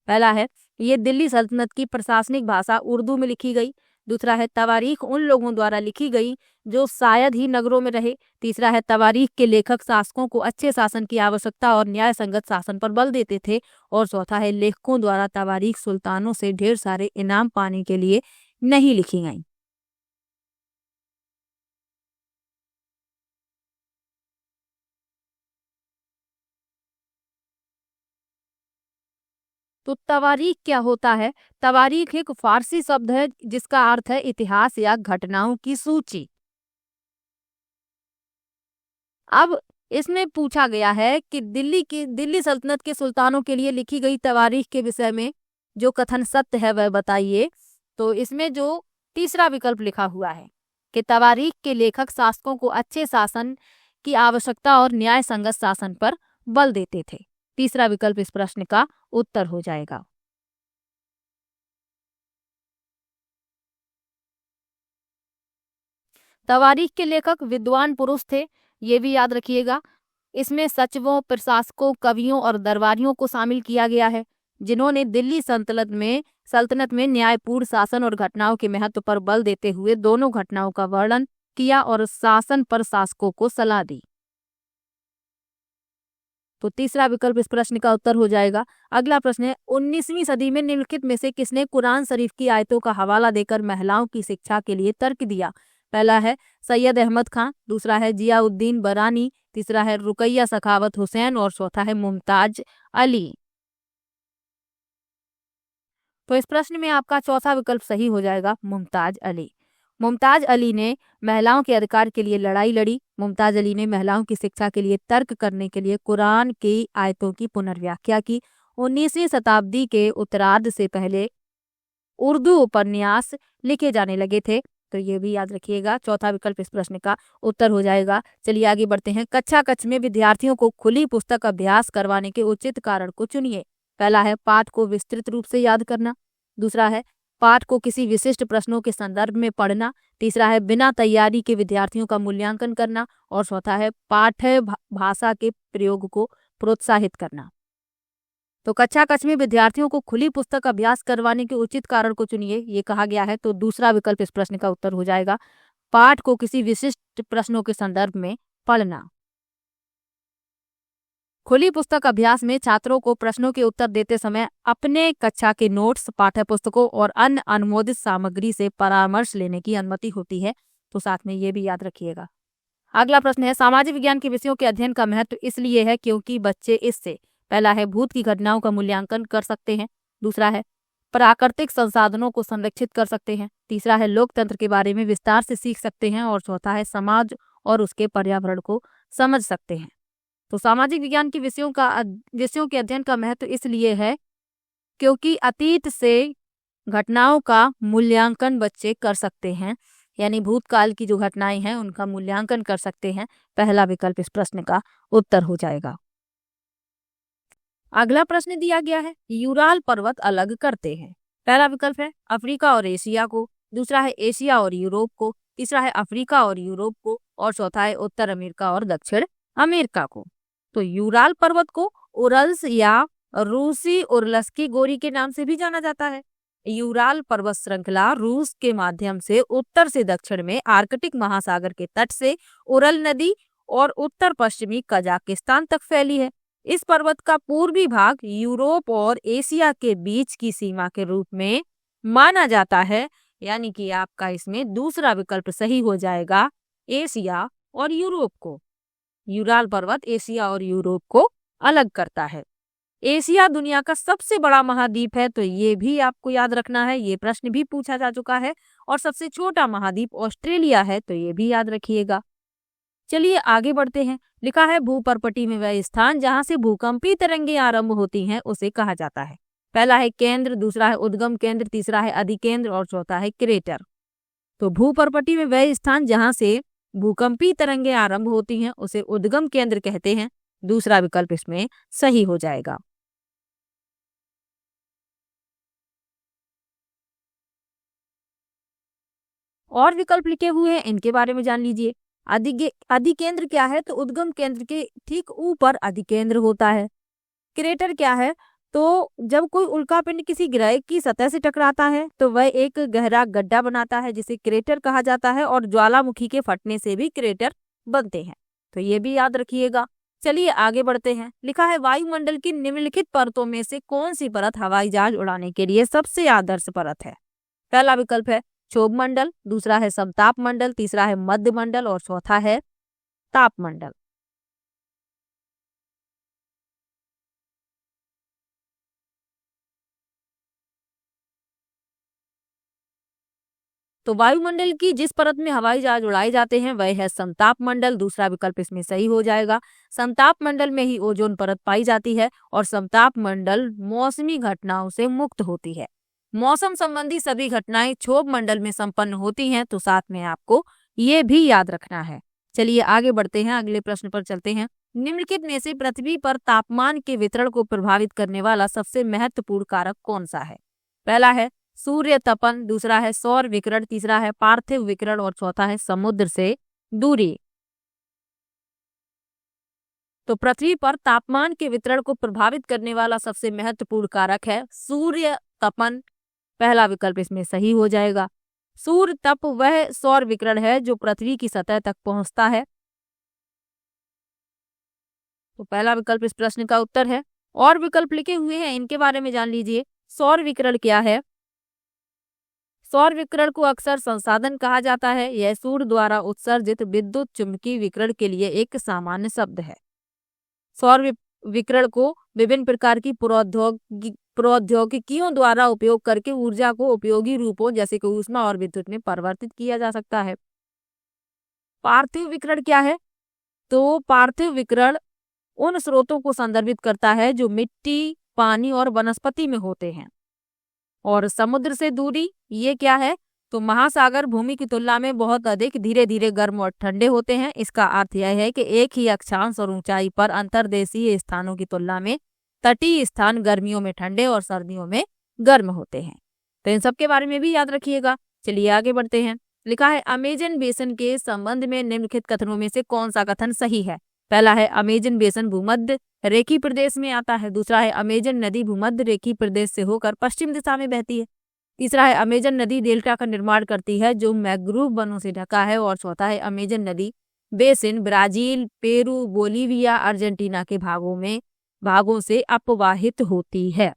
पहला है ये दिल्ली सल्तनत की प्रशासनिक भाषा उर्दू में लिखी गई। दूसरा है तवारीख उन लोगों द्वारा लिखी गई जो शायद ही नगरों में रहे। तीसरा है तवारीख के लेखक शासकों को अच्छे शासन की आवश्यकता और न्याय संगत शासन पर बल देते थे। और चौथा है लेखकों द्वारा तवारीख सुल्तानों से ढेर सारे इनाम पाने के लिए नहीं लिखी गई। तो तवारीख क्या होता है? तवारीख एक फारसी शब्द है जिसका अर्थ है इतिहास या घटनाओं की सूची। अब इसमें पूछा गया है कि दिल्ली सल्तनत के सुल्तानों के लिए लिखी गई तवारीख के विषय में जो कथन सत्य है वह बताइए। तो इसमें जो तीसरा विकल्प लिखा हुआ है कि तवारीख के लेखक शासकों को अच्छे शासन की आवश्यकता और न्याय संगत शासन पर बल देते थे, तीसरा विकल्प इस प्रश्न का उत्तर हो जाएगा। तवारीख के लेखक विद्वान पुरुष थे, ये भी याद रखिएगा। इसमें सचिवों, प्रशासकों, कवियों और दरबारियों को शामिल किया गया है जिन्होंने दिल्ली सल्तनत में न्यायपूर्ण शासन और घटनाओं के महत्व पर बल देते हुए दोनों घटनाओं का वर्णन किया और शासन पर शासकों को सलाह दी। तो तीसरा विकल्प इस प्रश्न का उत्तर हो जाएगा। अगला प्रश्न है 19वीं सदी में निम्नलिखित में से किसने कुरान शरीफ की आयतों का हवाला देकर महिलाओं की शिक्षा के लिए तर्क दिया। पहला है सैयद अहमद खान, दूसरा है जियाउद्दीन बरानी, तीसरा है रुकैया सखावत हुसैन और चौथा है मुमताज अली। तो इस प्रश्न में आपका चौथा विकल्प सही हो जाएगा, मुमताज अली। मुमताज अली ने महिलाओं के अधिकार के लिए लड़ाई लड़ी। मुमताज अली ने महिलाओं की शिक्षा के लिए तर्क करने के लिए कुरान की आयतों की पुनर्व्याख्या की। 19वीं शताब्दी के उत्तरार्ध से पहले उर्दू उपन्यास लिखे जाने लगे थे। तो ये भी याद रखिएगा, चौथा विकल्प इस प्रश्न का उत्तर हो जाएगा। चलिए आगे बढ़ते हैं। कक्षा कक्ष में विद्यार्थियों को खुली पुस्तक अभ्यास करवाने के उचित कारण को चुनिए। पहला है पाठ को विस्तृत रूप से याद करना, दूसरा है पाठ को किसी विशिष्ट प्रश्नों के संदर्भ में पढ़ना, तीसरा है बिना तैयारी के विद्यार्थियों का मूल्यांकन करना और चौथा है पाठ्य भाषा के प्रयोग को प्रोत्साहित करना। तो कक्षा कक्ष में विद्यार्थियों को खुली पुस्तक अभ्यास करवाने के उचित कारण को चुनिए, ये कहा गया है। तो दूसरा विकल्प इस प्रश्न का उत्तर हो जाएगा, पाठ को किसी विशिष्ट प्रश्नों के संदर्भ में पढ़ना। खुली पुस्तक अभ्यास में छात्रों को प्रश्नों के उत्तर देते समय अपने कक्षा के नोट्स, पाठ्य पुस्तकों और अन्य अनुमोदित सामग्री से परामर्श लेने की अनुमति होती है। तो साथ में ये भी याद रखिएगा। अगला प्रश्न है सामाजिक विज्ञान के विषयों के अध्ययन का महत्व इसलिए है क्योंकि बच्चे इससे, पहला है भूत की घटनाओं का मूल्यांकन कर सकते हैं, दूसरा है प्राकृतिक संसाधनों को संरक्षित कर सकते हैं, तीसरा है लोकतंत्र के बारे में विस्तार से सीख सकते हैं और चौथा है समाज और उसके पर्यावरण को समझ सकते हैं। तो सामाजिक विज्ञान के विषयों के अध्ययन का महत्व इसलिए है क्योंकि अतीत से घटनाओं का मूल्यांकन बच्चे कर सकते हैं, यानी भूतकाल की जो घटनाएं हैं उनका मूल्यांकन कर सकते हैं। पहला विकल्प इस प्रश्न का उत्तर हो जाएगा। अगला प्रश्न दिया गया है, यूराल पर्वत अलग करते हैं। पहला विकल्प है अफ्रीका और एशिया को, दूसरा है एशिया और यूरोप को, तीसरा है अफ्रीका और यूरोप को, और चौथा है उत्तर अमेरिका और दक्षिण अमेरिका को। तो यूराल पर्वत को उरल्स या रूसी उर्लस की गोरी के नाम से भी जाना जाता है। यूराल पर्वत श्रृंखला रूस के माध्यम से उत्तर से दक्षिण में आर्कटिक महासागर के तट से उरल नदी और उत्तर पश्चिमी कजाकिस्तान तक फैली है। इस पर्वत का पूर्वी भाग यूरोप और एशिया के बीच की सीमा के रूप में माना जाता है, यानी कि आपका इसमें दूसरा विकल्प सही हो जाएगा, एशिया और यूरोप को। यूराल पर्वत एशिया और यूरोप को अलग करता है। एशिया दुनिया का सबसे बड़ा महाद्वीप है, तो ये भी आपको याद रखना है, ये प्रश्न भी पूछा जा चुका है। और सबसे छोटा महाद्वीप ऑस्ट्रेलिया है, तो ये भी याद रखिएगा। चलिए आगे बढ़ते हैं। लिखा है भूपर्पटी में वह स्थान जहां से भूकंपी तरंगें आरंभ होती हैं उसे कहा जाता है। पहला है केंद्र, दूसरा है उद्गम केंद्र, तीसरा है अधिकेंद्र और चौथा है क्रेटर। तो भूपर्पटी में वह स्थान जहां से भूकंपी तरंगें आरंभ होती हैं उसे उद्गम केंद्र कहते हैं। दूसरा विकल्प इसमें सही हो जाएगा। और विकल्प लिखे हुए हैं, इनके बारे में जान लीजिए। अधिकेंद्र क्या है, तो उद्गम केंद्र के ठीक ऊपर अधिकेंद्र होता है। क्रेटर क्या है, तो जब कोई उल्कापिंड किसी ग्रह की सतह से टकराता है तो वह एक गहरा गड्ढा बनाता है जिसे क्रेटर कहा जाता है, और ज्वालामुखी के फटने से भी क्रेटर बनते हैं, तो ये भी याद रखिएगा। चलिए आगे बढ़ते हैं। लिखा है वायुमंडल की निम्नलिखित परतों में से कौन सी परत हवाई जहाज उड़ाने के लिए सबसे आदर्श परत है। पहला विकल्प है क्षोभ मंडल, दूसरा है समताप मंडल, तीसरा है मध्य मंडल और चौथा है ताप मंडल। तो वायुमंडल की जिस परत में हवाई जहाज उड़ाए जाते हैं वह है समताप मंडल। दूसरा विकल्प इसमें सही हो जाएगा। समताप मंडल में ही ओजोन परत पाई जाती है और समताप मंडल मौसमी घटनाओं से मुक्त होती है। मौसम संबंधी सभी घटनाएं क्षोभ मंडल में संपन्न होती हैं, तो साथ में आपको ये भी याद रखना है। चलिए आगे बढ़ते हैं, अगले प्रश्न पर चलते हैं। निम्नलिखित में से पृथ्वी पर तापमान के वितरण को प्रभावित करने वाला सबसे महत्वपूर्ण कारक कौन सा है। पहला है सूर्य तपन, दूसरा है सौर विकिरण, तीसरा है पार्थिव विकिरण और चौथा है समुद्र से दूरी। तो पृथ्वी पर तापमान के वितरण को प्रभावित करने वाला सबसे महत्वपूर्ण कारक है सूर्य तपन। पहला विकल्प इसमें सही हो जाएगा। सूर्य तप वह सौर विकिरण है जो पृथ्वी की सतह तक पहुंचता है। तो पहला विकल्प इस प्रश्न का उत्तर है। और विकल्प लिखे हुए हैं, इनके बारे में जान लीजिए। सौर विकिरण क्या है। सौर विकिरण को अक्सर संसाधन कहा जाता है। यह सूर्य द्वारा उत्सर्जित विद्युत चुम्बकीय विकिरण के लिए एक सामान्य शब्द है। सौर विकिरण को विभिन्न प्रकार की प्रौद्योगिकियों द्वारा उपयोग करके ऊर्जा को उपयोगी रूपों जैसे कि ऊष्मा और विद्युत में परिवर्तित किया जा सकता है। पार्थिव विकिरण क्या है, तो पार्थिव विकिरण उन स्रोतों को संदर्भित करता है जो मिट्टी, पानी और वनस्पति में होते हैं। और समुद्र से दूरी ये क्या है, तो महासागर भूमि की तुलना में बहुत अधिक धीरे धीरे गर्म और ठंडे होते हैं। इसका अर्थ यह है कि एक ही अक्षांश और ऊंचाई पर अंतर्देशीय स्थानों की तुलना में तटीय स्थान गर्मियों में ठंडे और सर्दियों में गर्म होते हैं। तो इन सब के बारे में भी याद रखिएगा। चलिए आगे बढ़ते हैं। लिखा है अमेजन बेसिन के संबंध में निम्नलिखित कथनों में से कौन सा कथन सही है। पहला है अमेजन बेसिन भूमध्य रेखी प्रदेश में आता है, दूसरा है अमेजन नदी भूमध्य रेखी प्रदेश से होकर पश्चिम दिशा में बहती है, तीसरा है अमेजन नदी डेल्टा का निर्माण करती है जो मैंग्रोव वनों से ढका है, और चौथा है अमेजन नदी basin Brazil, Peru, Bolivia, Argentina के भागों से अपवाहित होती है।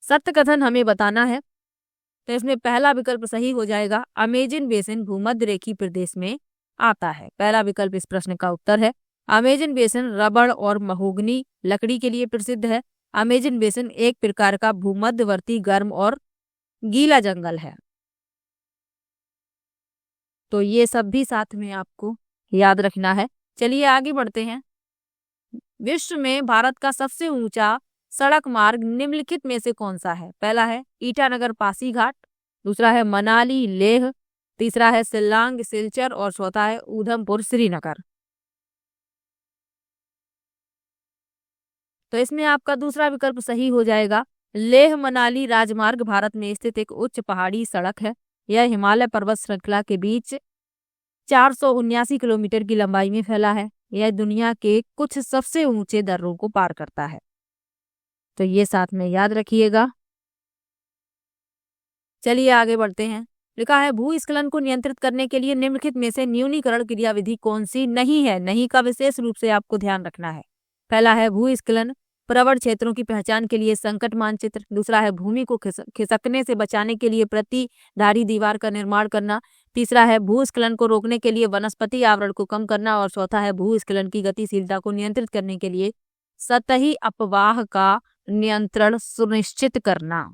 सत्य कथन हमें बताना है, तो इसमें पहला विकल्प सही हो जाएगा। अमेजन बेसिन भूमध्य रेखी प्रदेश में आता है। पहला विकल्प इस प्रश्न का उत्तर है। अमेजन बेसिन रबड़ और महोगनी लकड़ी के लिए प्रसिद्ध है। अमेजन बेसिन एक प्रकार का भूमध्यवर्ती गर्म और गीला जंगल है। तो ये सब भी साथ में आपको याद रखना है। चलिए आगे बढ़ते हैं। विश्व में भारत का सबसे ऊंचा सड़क मार्ग निम्नलिखित में से कौन सा है? पहला है ईटानगर पासीघाट, दूसरा है मनाली लेह, तीसरा है शिल्लांग सिलचर और चौथा है उधमपुर श्रीनगर। तो इसमें आपका दूसरा विकल्प सही हो जाएगा। लेह मनाली राजमार्ग भारत में स्थित एक उच्च पहाड़ी सड़क है। यह हिमालय पर्वत श्रृंखला के बीच 479 किलोमीटर की लंबाई में फैला है। यह दुनिया के कुछ सबसे ऊंचे दर्रों को पार करता है, तो ये साथ में याद रखिएगा। चलिए आगे बढ़ते हैं। लिखा है भूस्खलन को नियंत्रित करने के लिए निम्नलिखित में से न्यूनीकरण क्रियाविधि कौन सी नहीं है? नहीं का विशेष रूप से आपको ध्यान रखना है। पहला है भूस्खलन प्रवण क्षेत्रों की पहचान के लिए संकट मानचित्र, दूसरा है भूमि को खिसकने से बचाने के लिए प्रतिधारी दीवार का निर्माण करना, तीसरा है भूस्खलन को रोकने के लिए वनस्पति आवरण को कम करना और चौथा है भूस्खलन की गतिशीलता को नियंत्रित करने के लिए सतही अपवाह का नियंत्रण सुनिश्चित करना।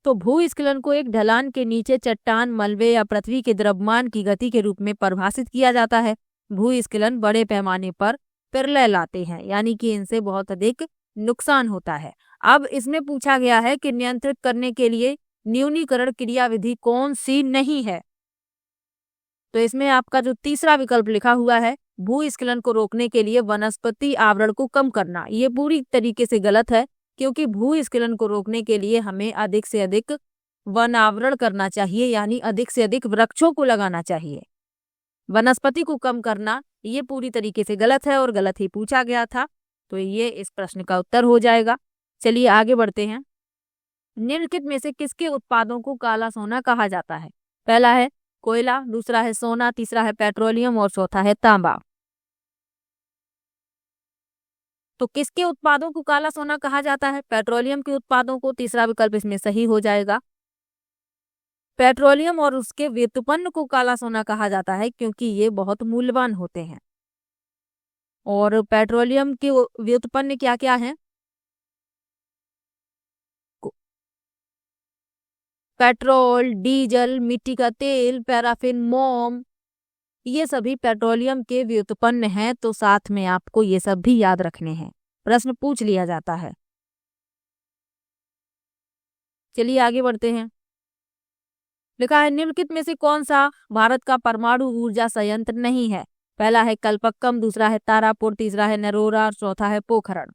तो भूस्खलन को एक ढलान के नीचे चट्टान, मलबे या पृथ्वी के द्रव्यमान की गति के रूप में परिभाषित किया जाता है। भूस्खलन बड़े पैमाने पर प्रलय लाते हैं, यानी कि इनसे बहुत अधिक नुकसान होता है। अब इसमें पूछा गया है कि नियंत्रित करने के लिए न्यूनीकरण क्रियाविधि कौन सी नहीं है? तो इसमें आपका जो तीसरा विकल्प लिखा हुआ है भूस्खलन को रोकने के लिए वनस्पति आवरण को कम करना, ये पूरी तरीके से गलत है, क्योंकि भूस्खलन को रोकने के लिए हमें अधिक से अधिक वन आवरण करना चाहिए, यानी अधिक से अधिक वृक्षों को लगाना चाहिए। वनस्पति को कम करना ये पूरी तरीके से गलत है और गलत ही पूछा गया था, तो ये इस प्रश्न का उत्तर हो जाएगा। चलिए आगे बढ़ते हैं। निम्नलिखित में से किसके उत्पादों को काला सोना कहा जाता है? पहला है कोयला, दूसरा है सोना, तीसरा है पेट्रोलियम और चौथा है तांबा। तो किसके उत्पादों को काला सोना कहा जाता है? पेट्रोलियम के उत्पादों को, तीसरा विकल्प इसमें सही हो जाएगा। पेट्रोलियम और उसके व्युत्पन्न को काला सोना कहा जाता है क्योंकि ये बहुत मूल्यवान होते हैं। और पेट्रोलियम के व्युत्पन्न क्या क्या है? पेट्रोल, डीजल, मिट्टी का तेल, पैराफिन, मोम, ये सभी पेट्रोलियम के व्युत्पन्न हैं। तो साथ में आपको ये सब भी याद रखने हैं, प्रश्न पूछ लिया जाता है। चलिए आगे बढ़ते हैं। लिखा है निम्नलिखित में से कौन सा भारत का परमाणु ऊर्जा संयंत्र नहीं है? पहला है कलपक्कम, दूसरा है तारापुर, तीसरा है नरोरा, चौथा है पोखरण।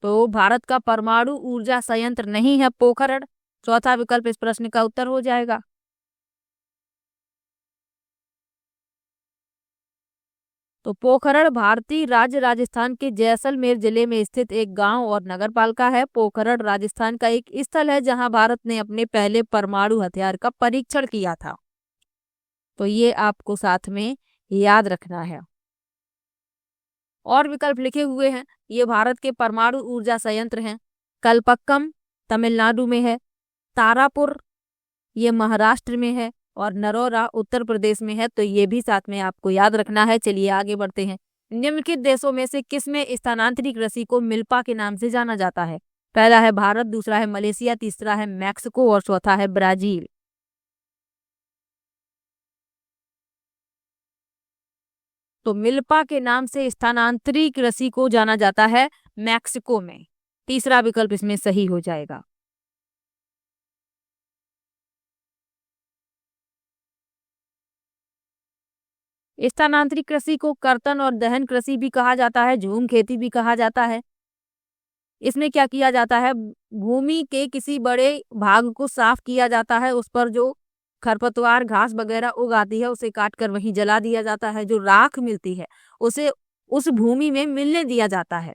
तो भारत का परमाणु ऊर्जा संयंत्र नहीं है पोखरण, चौथा विकल्प इस प्रश्न का उत्तर हो जाएगा। तो पोखरण भारतीय राज्य राजस्थान के जैसलमेर जिले में स्थित एक गांव और नगर पालिका है। पोखरण राजस्थान का एक स्थल है जहां भारत ने अपने पहले परमाणु हथियार का परीक्षण किया था। तो ये आपको साथ में याद रखना है। और विकल्प लिखे हुए हैं, ये भारत के परमाणु ऊर्जा संयंत्र हैं। कलपक्कम तमिलनाडु में है, तारापुर ये महाराष्ट्र में है और नरोरा उत्तर प्रदेश में है। तो ये भी साथ में आपको याद रखना है। चलिए आगे बढ़ते हैं। निम्नलिखित देशों में से किसमें स्थानांतरित कृषि को मिल्पा के नाम से जाना जाता है? पहला है भारत, दूसरा है मलेशिया, तीसरा है मैक्सिको और चौथा है ब्राजील। तो मिल्पा के नाम से स्थानांतरित कृषि को जाना जाता है मैक्सिको में, तीसरा विकल्प इसमें सही हो जाएगा। स्थानांतरित कृषि को कर्तन और दहन कृषि भी कहा जाता है, झूम खेती भी कहा जाता है। इसमें क्या किया जाता है, भूमि के किसी बड़े भाग को साफ किया जाता है, उस पर जो खरपतवार घास वगैरह उगाती है उसे काट कर वहीं जला दिया जाता है। जो राख मिलती है उसे उस भूमि में मिलने दिया जाता है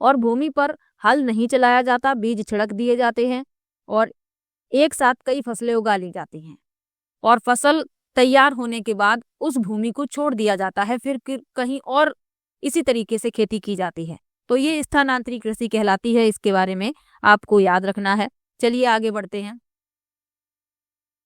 और भूमि पर हल नहीं चलाया जाता, बीज छिड़क दिए जाते हैं और एक साथ कई फसलें उगा ली जाती हैं और फसल तैयार होने के बाद उस भूमि को छोड़ दिया जाता है, फिर कहीं और इसी तरीके से खेती की जाती है। तो ये स्थानांतरित कृषि कहलाती है, इसके बारे में आपको याद रखना है। चलिए आगे बढ़ते हैं।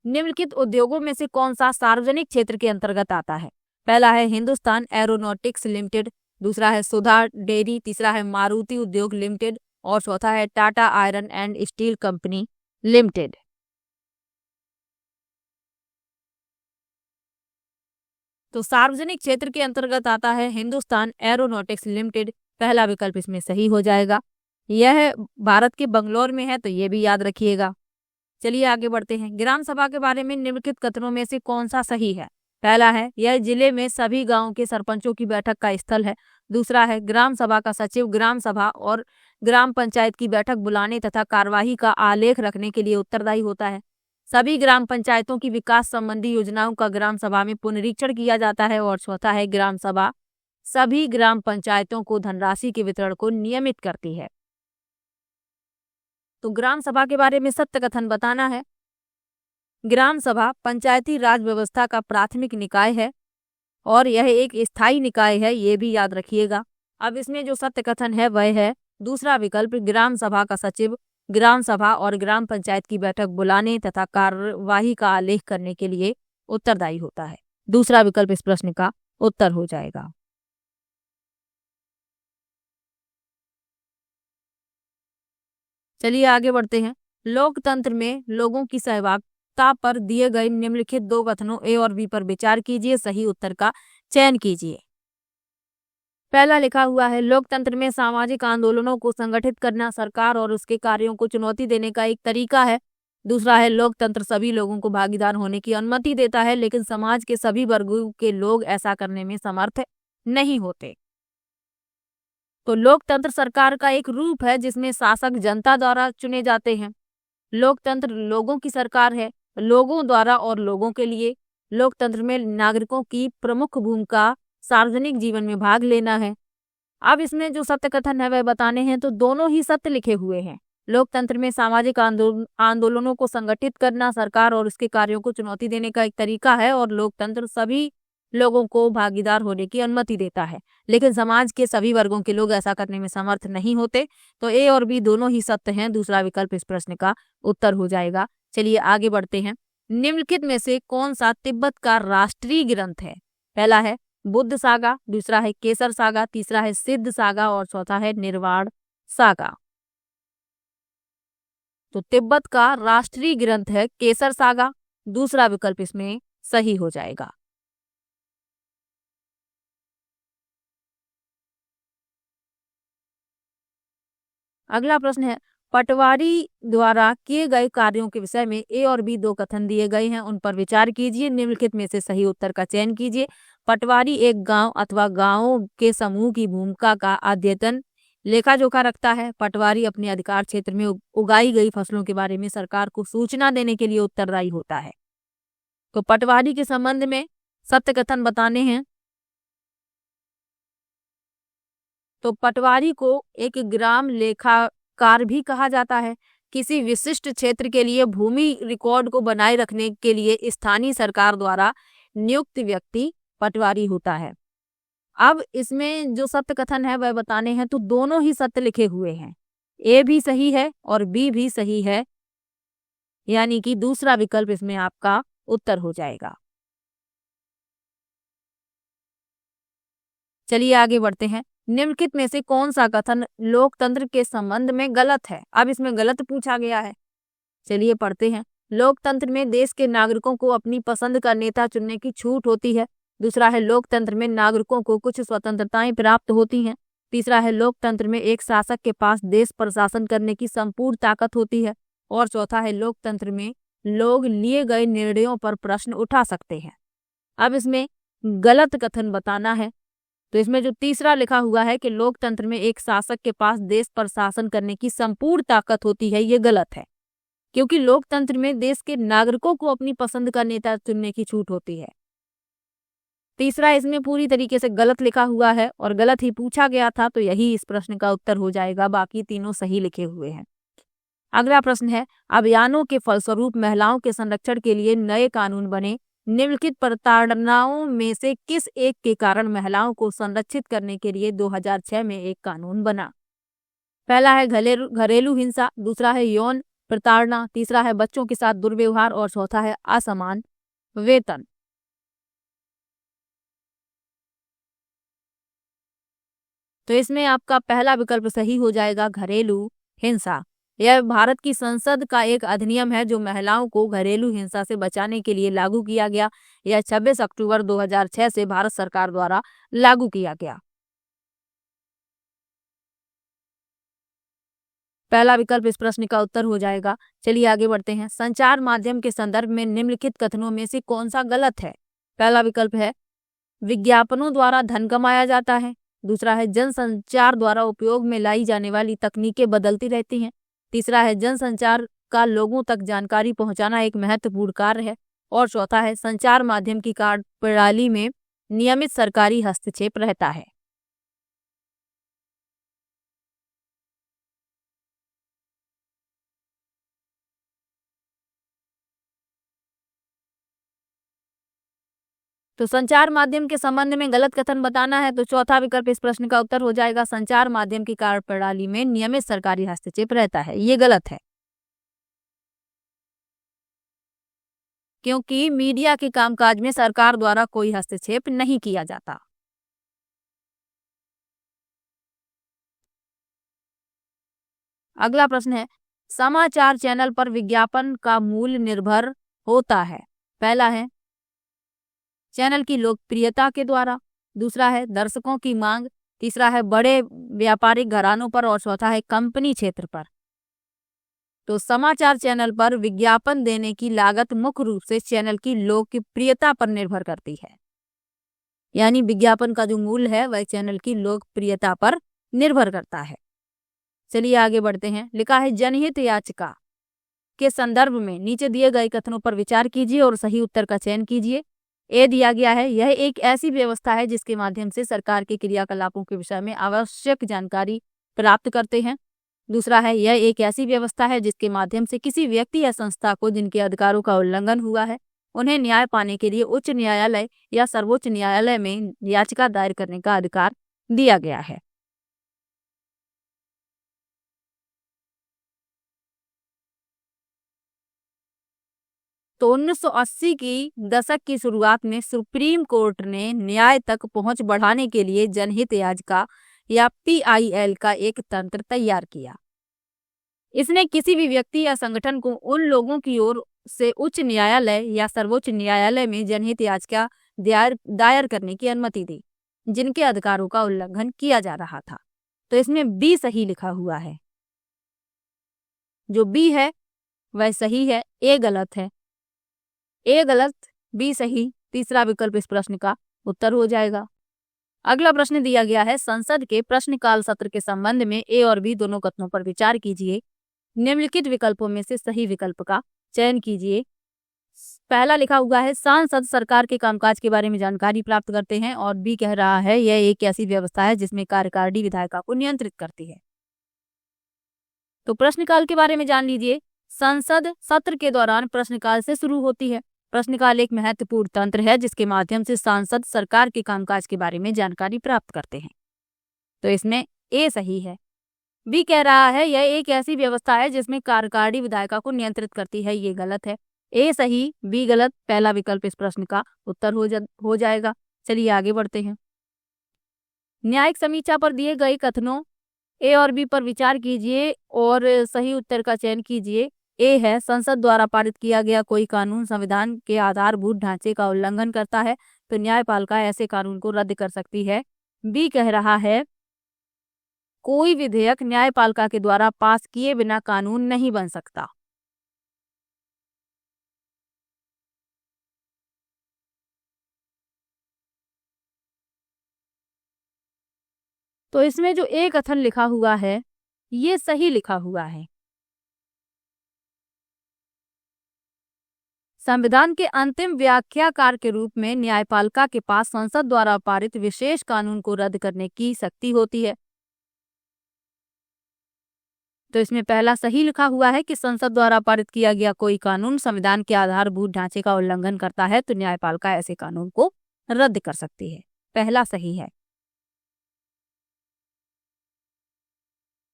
निम्नलिखित उद्योगों में से कौन सा सार्वजनिक क्षेत्र के अंतर्गत आता है? पहला है हिंदुस्तान एरोनॉटिक्स लिमिटेड, दूसरा है सुधा डेयरी, तीसरा है मारुति उद्योग लिमिटेड और चौथा है Tata iron and steel company limited. तो सार्वजनिक क्षेत्र के अंतर्गत आता है हिंदुस्तान एरोनॉटिक्स लिमिटेड, पहला विकल्प इसमें सही हो जाएगा। यह भारत के बंगलौर में है, तो ये भी याद रखिएगा। चलिए आगे बढ़ते हैं। ग्राम सभा के बारे में निम्नलिखित कथनों में से कौन सा सही है? पहला है, यह जिले में सभी गांवों के सरपंचों की बैठक का स्थल है। दूसरा है, ग्राम सभा का सचिव ग्राम सभा और ग्राम पंचायत की बैठक बुलाने तथा कार्यवाही का आलेख रखने के लिए उत्तरदायी होता है। सभी ग्राम पंचायतों की विकास संबंधी योजनाओं का ग्राम सभा में पुनरीक्षण किया जाता है। और चौथा है, ग्राम सभा सभी ग्राम पंचायतों को धनराशि के वितरण को नियमित करती है। तो ग्राम सभा के बारे में सत्य कथन बताना है। ग्राम सभा पंचायती राज व्यवस्था का प्राथमिक निकाय है और यह एक स्थायी निकाय है, ये भी याद रखिएगा। अब इसमें जो सत्य कथन है वह है दूसरा विकल्प, ग्राम सभा का सचिव ग्राम सभा और ग्राम पंचायत की बैठक बुलाने तथा कार्यवाही का आलेख करने के लिए उत्तरदायी होता है। दूसरा विकल्प इस प्रश्न का उत्तर हो जाएगा। चलिए आगे बढ़ते हैं। लोकतंत्र में लोगों की सहभागिता पर दिए गए निम्नलिखित दो कथनों ए और बी पर विचार कीजिए, सही उत्तर का चयन कीजिए। पहला लिखा हुआ है, लोकतंत्र में सामाजिक आंदोलनों को संगठित करना सरकार और उसके कार्यों को चुनौती देने का एक तरीका है। दूसरा है, लोकतंत्र सभी लोगों को भागीदार होने की अनुमति देता है, लेकिन समाज के सभी वर्गों के लोग ऐसा करने में समर्थ नहीं होते। तो लोकतंत्र सरकार का एक रूप है जिसमें शासक जनता द्वारा चुने जाते हैं। लोकतंत्र लोगों की सरकार है, लोगों द्वारा और लोगों के लिए। लोकतंत्र में नागरिकों की प्रमुख भूमिका सार्वजनिक जीवन में भाग लेना है। अब इसमें जो सत्य कथन है वह बताने हैं, तो दोनों ही सत्य लिखे हुए हैं। लोकतंत्र में सामाजिक आंदोलनों को संगठित करना सरकार और उसके कार्यों को चुनौती देने का एक तरीका है और लोकतंत्र सभी लोगों को भागीदार होने की अनुमति देता है, लेकिन समाज के सभी वर्गों के लोग ऐसा करने में समर्थ नहीं होते। तो ए और बी दोनों ही सत्य हैं, दूसरा विकल्प इस प्रश्न का उत्तर हो जाएगा। चलिए आगे बढ़ते हैं। निम्नलिखित में से कौन सा तिब्बत का राष्ट्रीय ग्रंथ है? पहला है बुद्ध सागा, दूसरा है केसर सागा, तीसरा है सिद्ध सागा और चौथा है निर्वाण सागा। तो तिब्बत का राष्ट्रीय ग्रंथ है केसर सागा, दूसरा विकल्प इसमें सही हो जाएगा। अगला प्रश्न है, पटवारी द्वारा किए गए कार्यों के विषय में ए और बी दो कथन दिए गए हैं, उन पर विचार कीजिए, निम्नलिखित में से सही उत्तर का चयन कीजिए। पटवारी एक गांव अथवा गांवों के समूह की भूमिका का अद्यतन लेखा जोखा रखता है। पटवारी अपने अधिकार क्षेत्र में उगाई गई फसलों के बारे में सरकार को सूचना देने के लिए उत्तरदायी होता है। तो पटवारी के संबंध में सत्य कथन बताने हैं। तो पटवारी को एक ग्राम लेखाकार भी कहा जाता है। किसी विशिष्ट क्षेत्र के लिए भूमि रिकॉर्ड को बनाए रखने के लिए स्थानीय सरकार द्वारा नियुक्त व्यक्ति पटवारी होता है। अब इसमें जो सत्य कथन है वह बताने हैं, तो दोनों ही सत्य लिखे हुए हैं। ए भी सही है और बी भी सही है, यानी कि दूसरा विकल्प इसमें आपका उत्तर हो जाएगा। चलिए आगे बढ़ते हैं। निम्नलिखित में से कौन सा कथन लोकतंत्र के संबंध में गलत है? अब इसमें गलत पूछा गया है, चलिए पढ़ते हैं। लोकतंत्र में देश के नागरिकों को अपनी पसंद का नेता चुनने की छूट होती है। दूसरा है, लोकतंत्र में नागरिकों को कुछ स्वतंत्रताएं प्राप्त होती हैं। तीसरा है, लोकतंत्र में एक शासक के पास देश प्रशासन करने की संपूर्ण ताकत होती है। और चौथा है, लोकतंत्र में लोग लिए गए निर्णयों पर प्रश्न उठा सकते हैं। अब इसमें गलत कथन बताना है। तो इसमें जो तीसरा लिखा हुआ है कि लोकतंत्र में एक शासक के पास देश पर शासन करने की संपूर्ण ताकत होती है, ये गलत है, क्योंकि लोकतंत्र में देश के नागरिकों को अपनी पसंद का नेता चुनने की छूट होती है। तीसरा इसमें पूरी तरीके से गलत लिखा हुआ है और गलत ही पूछा गया था, तो यही इस प्रश्न का उत्तर हो जाएगा। बाकी तीनों सही लिखे हुए हैं। अगला प्रश्न है, अभियानों के फलस्वरूप महिलाओं के संरक्षण के लिए नए कानून बने। निम्नलिखित प्रताड़नाओं में से किस एक के कारण महिलाओं को संरक्षित करने के लिए 2006 में एक कानून बना? पहला है घरेलू हिंसा, दूसरा है यौन प्रताड़ना, तीसरा है बच्चों के साथ दुर्व्यवहार और चौथा है असमान वेतन। तो इसमें आपका पहला विकल्प सही हो जाएगा, घरेलू हिंसा। यह भारत की संसद का एक अधिनियम है जो महिलाओं को घरेलू हिंसा से बचाने के लिए लागू किया गया। यह 26 अक्टूबर 2006 से भारत सरकार द्वारा लागू किया गया। पहला विकल्प इस प्रश्न का उत्तर हो जाएगा। चलिए आगे बढ़ते हैं। संचार माध्यम के संदर्भ में निम्नलिखित कथनों में से कौन सा गलत है? पहला विकल्प है विज्ञापनों द्वारा धन कमाया जाता है। दूसरा है जनसंचार द्वारा उपयोग में लाई जाने वाली तकनीकें बदलती रहती हैं। तीसरा है जनसंचार का लोगों तक जानकारी पहुंचाना एक महत्वपूर्ण कार्य है। और चौथा है संचार माध्यम की कार्यप्रणाली में नियमित सरकारी हस्तक्षेप रहता है। तो संचार माध्यम के संबंध में गलत कथन बताना है तो चौथा विकल्प इस प्रश्न का उत्तर हो जाएगा। संचार माध्यम की कार्यप्रणाली में नियमित सरकारी हस्तक्षेप रहता है, ये गलत है। क्योंकि मीडिया के कामकाज में सरकार द्वारा कोई हस्तक्षेप नहीं किया जाता। अगला प्रश्न है समाचार चैनल पर विज्ञापन का मूल्य निर्भर होता है। पहला है चैनल की लोकप्रियता के द्वारा, दूसरा है दर्शकों की मांग, तीसरा है बड़े व्यापारिक घरानों पर और चौथा है कंपनी क्षेत्र पर। तो समाचार चैनल पर विज्ञापन देने की लागत मुख्य रूप से चैनल की लोकप्रियता पर निर्भर करती है। यानी विज्ञापन का जो मूल्य है वह चैनल की लोकप्रियता पर निर्भर करता है। चलिए आगे बढ़ते हैं। लिखा है जनहित याचिका के संदर्भ में नीचे दिए गए कथनों पर विचार कीजिए और सही उत्तर का चयन कीजिए। ए दिया गया है यह एक ऐसी व्यवस्था है जिसके माध्यम से सरकार के क्रियाकलापों के विषय में आवश्यक जानकारी प्राप्त करते हैं। दूसरा है यह एक ऐसी व्यवस्था है जिसके माध्यम से किसी व्यक्ति या संस्था को जिनके अधिकारों का उल्लंघन हुआ है उन्हें न्याय पाने के लिए उच्च न्यायालय या सर्वोच्च न्यायालय में याचिका दायर करने का अधिकार दिया गया है। तो 1980 की दशक की शुरुआत में सुप्रीम कोर्ट ने न्याय तक पहुंच बढ़ाने के लिए जनहित याचिका या पीआईएल का एक तंत्र तैयार किया। इसने किसी भी व्यक्ति या संगठन को उन लोगों की ओर से उच्च न्यायालय या सर्वोच्च न्यायालय में जनहित याचिका दायर करने की अनुमति दी जिनके अधिकारों का उल्लंघन किया जा रहा था। तो इसमें बी सही लिखा हुआ है। जो बी है वह सही है, ए गलत है। ए गलत, बी सही, तीसरा विकल्प इस प्रश्न का उत्तर हो जाएगा। अगला प्रश्न दिया गया है संसद के प्रश्नकाल सत्र के संबंध में ए और बी दोनों कथनों पर विचार कीजिए। निम्नलिखित विकल्पों में से सही विकल्प का चयन कीजिए। पहला लिखा हुआ है सांसद सरकार के कामकाज के बारे में जानकारी प्राप्त करते हैं और बी कह रहा है यह एक ऐसी व्यवस्था है जिसमें कार्यकारिणी विधायिका को नियंत्रित करती है। तो प्रश्नकाल के बारे में जान लीजिए। संसद सत्र के दौरान प्रश्नकाल से शुरू होती है। प्रश्नकाल एक महत्वपूर्ण तंत्र है जिसके माध्यम से सांसद सरकार के कामकाज के बारे में जानकारी प्राप्त करते हैं। तो इसमें ए सही है। बी कह रहा है यह एक ऐसी व्यवस्था है जिसमें कार्यकारिणी विधायिका को नियंत्रित करती है, ये गलत है। ए सही, बी गलत, पहला विकल्प इस प्रश्न का उत्तर हो जाएगा। चलिए आगे बढ़ते हैं। न्यायिक समीक्षा पर दिए गए कथनों ए और बी पर विचार कीजिए और सही उत्तर का चयन कीजिए। ए है संसद द्वारा पारित किया गया कोई कानून संविधान के आधारभूत ढांचे का उल्लंघन करता है तो न्यायपालिका ऐसे कानून को रद्द कर सकती है। बी कह रहा है कोई विधेयक न्यायपालिका के द्वारा पास किए बिना कानून नहीं बन सकता। तो इसमें जो ए कथन लिखा हुआ है ये सही लिखा हुआ है। संविधान के अंतिम व्याख्याकार के रूप में न्यायपालिका के पास संसद द्वारा पारित विशेष कानून को रद्द करने की शक्ति होती है। तो इसमें पहला सही लिखा हुआ है कि संसद द्वारा पारित किया गया कोई कानून संविधान के आधारभूत ढांचे का उल्लंघन करता है तो न्यायपालिका ऐसे कानून को रद्द कर सकती है, पहला सही है।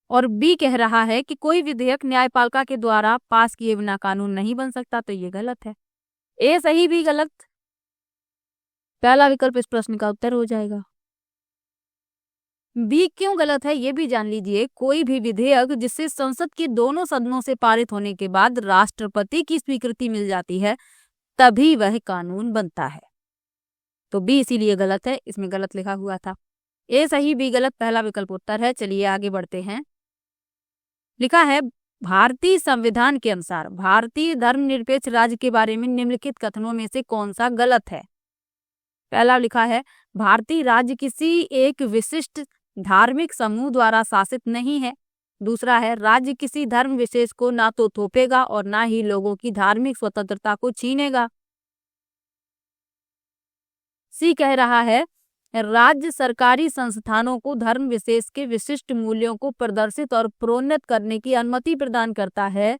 और बी कह रहा है कि कोई विधेयक न्यायपालिका के द्वारा पास किए बिना कानून नहीं बन सकता तो ये गलत है। ए सही, बी गलत, पहला विकल्प इस प्रश्न का उत्तर हो जाएगा। बी क्यों गलत है ये भी जान लीजिए। कोई भी विधेयक जिससे संसद के दोनों सदनों से पारित होने के बाद राष्ट्रपति की स्वीकृति मिल जाती है तभी वह कानून बनता है। तो बी इसीलिए गलत है, इसमें गलत लिखा हुआ था। ए सही बी गलत, पहला विकल्प उत्तर है। चलिए आगे बढ़ते हैं। लिखा है भारतीय संविधान के अनुसार भारतीय धर्मनिरपेक्ष राज्य के बारे में निम्नलिखित कथनों में से कौन सा गलत है। पहला लिखा है भारतीय राज्य किसी एक विशिष्ट धार्मिक समूह द्वारा शासित नहीं है। दूसरा है राज्य किसी धर्म विशेष को ना तो थोपेगा और ना ही लोगों की धार्मिक स्वतंत्रता को छीनेगा। सी कह रहा है राज्य सरकारी संस्थानों को धर्म विशेष के विशिष्ट मूल्यों को प्रदर्शित और प्रोन्नत करने की अनुमति प्रदान करता है।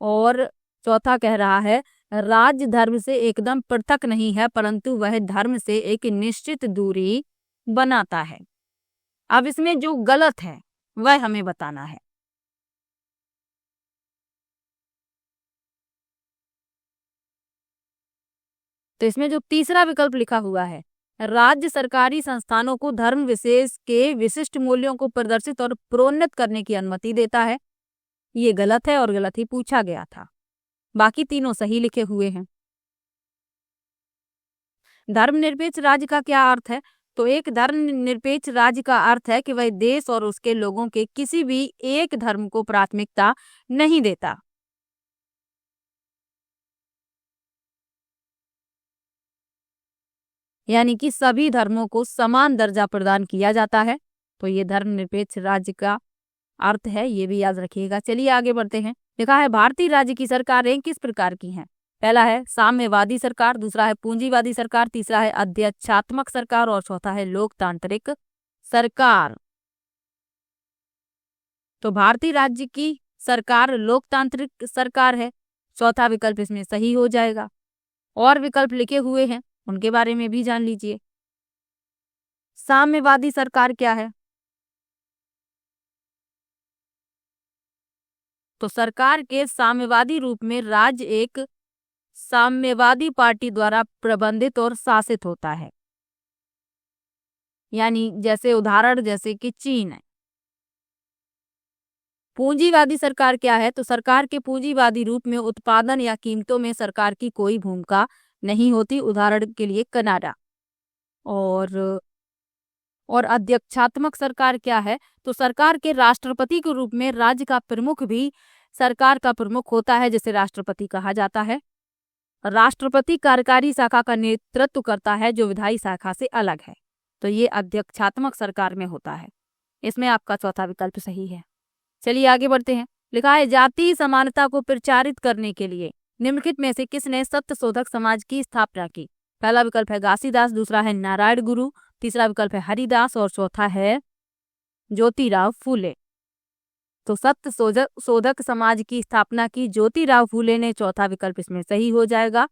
और चौथा कह रहा है राज्य धर्म से एकदम पृथक नहीं है परंतु वह धर्म से एक निश्चित दूरी बनाता है। अब इसमें जो गलत है वह हमें बताना है। तो इसमें जो तीसरा विकल्प लिखा हुआ है राज्य सरकारी संस्थानों को धर्म विशेष के विशिष्ट मूल्यों को प्रदर्शित और प्रोन्नत करने की अनुमति देता है, ये गलत है और गलत ही पूछा गया था। बाकी तीनों सही लिखे हुए हैं। धर्मनिरपेक्ष राज्य का क्या अर्थ है? तो एक धर्मनिरपेक्ष राज्य का अर्थ है कि वह देश और उसके लोगों के किसी भी एक धर्म को प्राथमिकता नहीं देता। यानी कि सभी धर्मों को समान दर्जा प्रदान किया जाता है। तो ये धर्मनिरपेक्ष राज्य का अर्थ है, ये भी याद रखिएगा। चलिए आगे बढ़ते हैं। लिखा है भारतीय राज्य की सरकारें किस प्रकार की हैं। पहला है साम्यवादी सरकार, दूसरा है पूंजीवादी सरकार, तीसरा है अध्यक्षात्मक सरकार और चौथा है लोकतांत्रिक सरकार। तो भारतीय राज्य की सरकार लोकतांत्रिक सरकार है, चौथा विकल्प इसमें सही हो जाएगा। और विकल्प लिखे हुए हैं उनके बारे में भी जान लीजिए। साम्यवादी सरकार क्या है? तो सरकार के साम्यवादी रूप में राज्य एक साम्यवादी पार्टी द्वारा प्रबंधित और शासित होता है। यानी जैसे उदाहरण जैसे कि चीन है। पूंजीवादी सरकार क्या है? तो सरकार के पूंजीवादी रूप में उत्पादन या कीमतों में सरकार की कोई भूमिका नहीं होती, उदाहरण के लिए कनाडा। और अध्यक्षात्मक सरकार क्या है? तो सरकार के राष्ट्रपति के रूप में राज्य का प्रमुख भी सरकार का प्रमुख होता है, जिसे राष्ट्रपति कहा जाता है। राष्ट्रपति कार्यकारी शाखा का नेतृत्व करता है जो विधायी शाखा से अलग है। तो ये अध्यक्षात्मक सरकार में होता है। इसमें आपका चौथा विकल्प सही है। चलिए आगे बढ़ते हैं। लिखा है जातीय समानता को प्रचारित करने के लिए निम्नलिखित में से किसने सत्यशोधक समाज की स्थापना की। पहला विकल्प है घासीदास, दूसरा है नारायण गुरु, तीसरा विकल्प है हरिदास और चौथा है ज्योतिराव फूले। तो सत्य शोधक समाज की स्थापना की ज्योतिराव फूले ने, चौथा विकल्प इसमें सही हो जाएगा।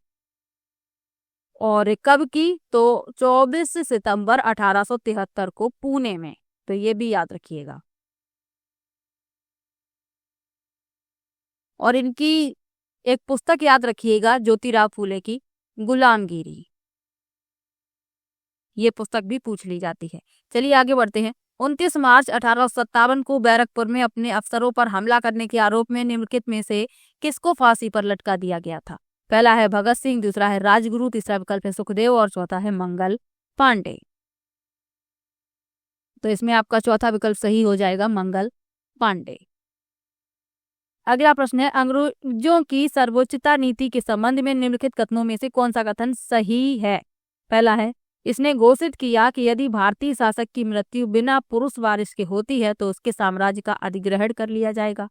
और कब की? तो 24 सितंबर 1873 को पुणे में। तो ये भी याद रखिएगा। और इनकी एक पुस्तक याद रखिएगा ज्योतिराव फूले की, गुलामगिरी। ये पुस्तक भी पूछ ली जाती है। चलिए आगे बढ़ते हैं। 29 मार्च 1857 को बैरकपुर में अपने अफसरों पर हमला करने के आरोप में निम्नलिखित में से किसको फांसी पर लटका दिया गया था। पहला है भगत सिंह, दूसरा है राजगुरु, तीसरा विकल्प है सुखदेव और चौथा है मंगल पांडे। तो इसमें आपका चौथा विकल्प सही हो जाएगा, मंगल पांडे। अगला प्रश्न है अंग्रेजों की सर्वोच्चता नीति के संबंध में निम्नलिखित कथनों में से कौन सा कथन सही है। पहला है इसने घोषित किया कि यदि भारतीय शासक की मृत्यु बिना पुरुष वारिस के होती है तो उसके साम्राज्य का अधिग्रहण कर लिया जाएगा।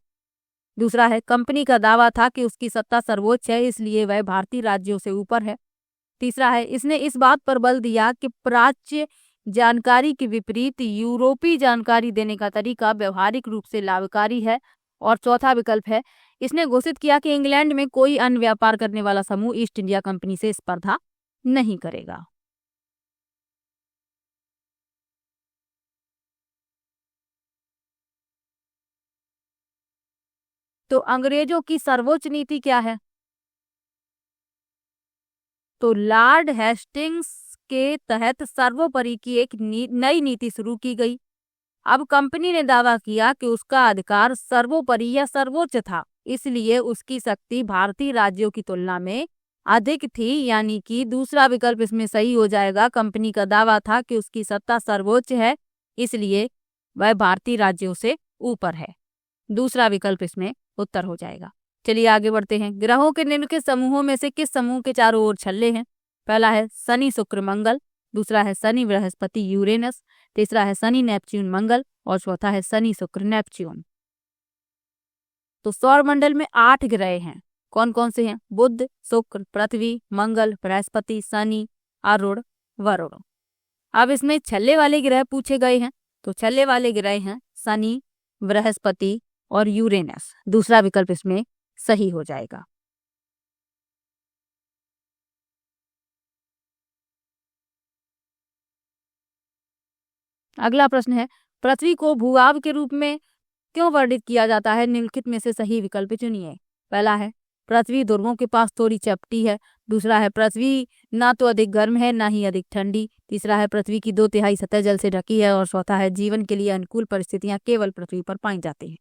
दूसरा है कंपनी का दावा था कि उसकी सत्ता सर्वोच्च है इसलिए वह भारतीय राज्यों से ऊपर है। तीसरा है इसने इस बात पर बल दिया कि प्राच्य जानकारी के विपरीत यूरोपीय जानकारी देने का तरीका व्यवहारिक रूप से लाभकारी है। और चौथा विकल्प है इसने घोषित किया कि इंग्लैंड में कोई अन्य व्यापार करने वाला समूह ईस्ट इंडिया कंपनी से स्पर्धा नहीं करेगा। तो अंग्रेजों की सर्वोच्च नीति क्या है? तो लॉर्ड हेस्टिंग्स के तहत सर्वोपरि की एक नई नीति शुरू की गई। अब कंपनी ने दावा किया कि उसका अधिकार सर्वोपरि या सर्वोच्च था, इसलिए उसकी शक्ति भारतीय राज्यों की तुलना में अधिक थी, यानी कि दूसरा विकल्प इसमें सही हो जाएगा। कंपनी का दावा था कि उसकी सत्ता सर्वोच्च है, इसलिए वह भारतीय राज्यों से ऊपर है। दूसरा विकल्प इसमें उत्तर हो जाएगा। चलिए आगे बढ़ते हैं। ग्रहों के निम्नलिखित समूहों में से किस समूह के चारों ओर छल्ले हैं? पहला है शनि शुक्र मंगल, दूसरा है शनि बृहस्पति यूरेनस, तीसरा है शनि नेपच्यून मंगल और चौथा है शनि शुक्र नेपच्यून। तो सौरमंडल में 8 ग्रह हैं। कौन कौन से हैं? बुध, शुक्र, पृथ्वी, मंगल, बृहस्पति, शनि, अरुण, वरुण। अब इसमें छल्ले वाले ग्रह पूछे गए हैं, तो छल्ले वाले ग्रह हैं शनि, बृहस्पति और यूरेनस। दूसरा विकल्प इसमें सही हो जाएगा। अगला प्रश्न है, पृथ्वी को भूभाग के रूप में क्यों वर्णित किया जाता है? निम्नलिखित में से सही विकल्प चुनिए। पहला है पृथ्वी ध्रुवों के पास थोड़ी चपटी है, दूसरा है पृथ्वी ना तो अधिक गर्म है ना ही अधिक ठंडी, तीसरा है पृथ्वी की 2/3 सतह जल से ढकी है और चौथा है जीवन के लिए अनुकूल परिस्थितियां केवल पृथ्वी पर पाई जाती हैं।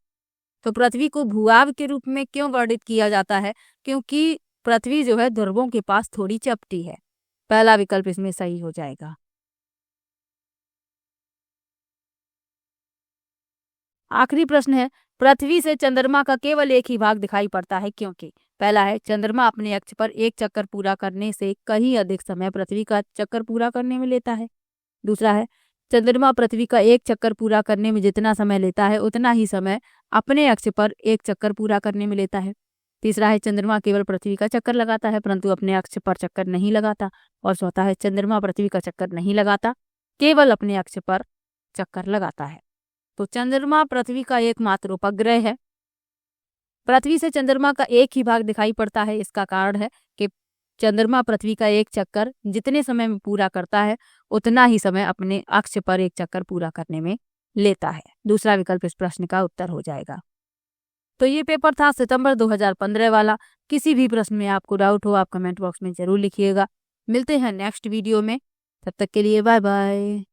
तो पृथ्वी को भूभाग के रूप में क्यों वर्णित किया जाता है? क्योंकि पृथ्वी जो है ध्रुवों के पास थोड़ी चपटी है। पहला विकल्प इसमें सही हो जाएगा। आखिरी प्रश्न है, पृथ्वी से चंद्रमा का केवल एक ही भाग दिखाई पड़ता है, क्योंकि? पहला है चंद्रमा अपने अक्ष पर एक चक्कर पूरा करने से कहीं अधिक समय पृथ्वी का चक्कर पूरा करने में लेता है। दूसरा है चंद्रमा पृथ्वी का एक चक्कर पूरा करने में जितना समय लेता है उतना ही समय अपने अक्ष पर एक चक्कर पूरा करने में लेता है। तीसरा है चंद्रमा केवल पृथ्वी का चक्कर लगाता है परंतु अपने अक्ष पर चक्कर नहीं लगाता। और चौथा है चंद्रमा पृथ्वी का चक्कर नहीं लगाता, केवल अपने अक्ष पर चक्कर लगाता है। तो चंद्रमा पृथ्वी का एकमात्र उपग्रह है। पृथ्वी से चंद्रमा का एक ही भाग दिखाई पड़ता है, इसका कारण है कि चंद्रमा पृथ्वी का एक चक्कर जितने समय में पूरा करता है उतना ही समय अपने अक्ष पर एक चक्कर पूरा करने में लेता है। दूसरा विकल्प इस प्रश्न का उत्तर हो जाएगा। तो ये पेपर था सितंबर 2015 वाला। किसी भी प्रश्न में आपको डाउट हो आप कमेंट बॉक्स में जरूर लिखिएगा। मिलते हैं नेक्स्ट वीडियो में, तब तक के लिए बाय बाय।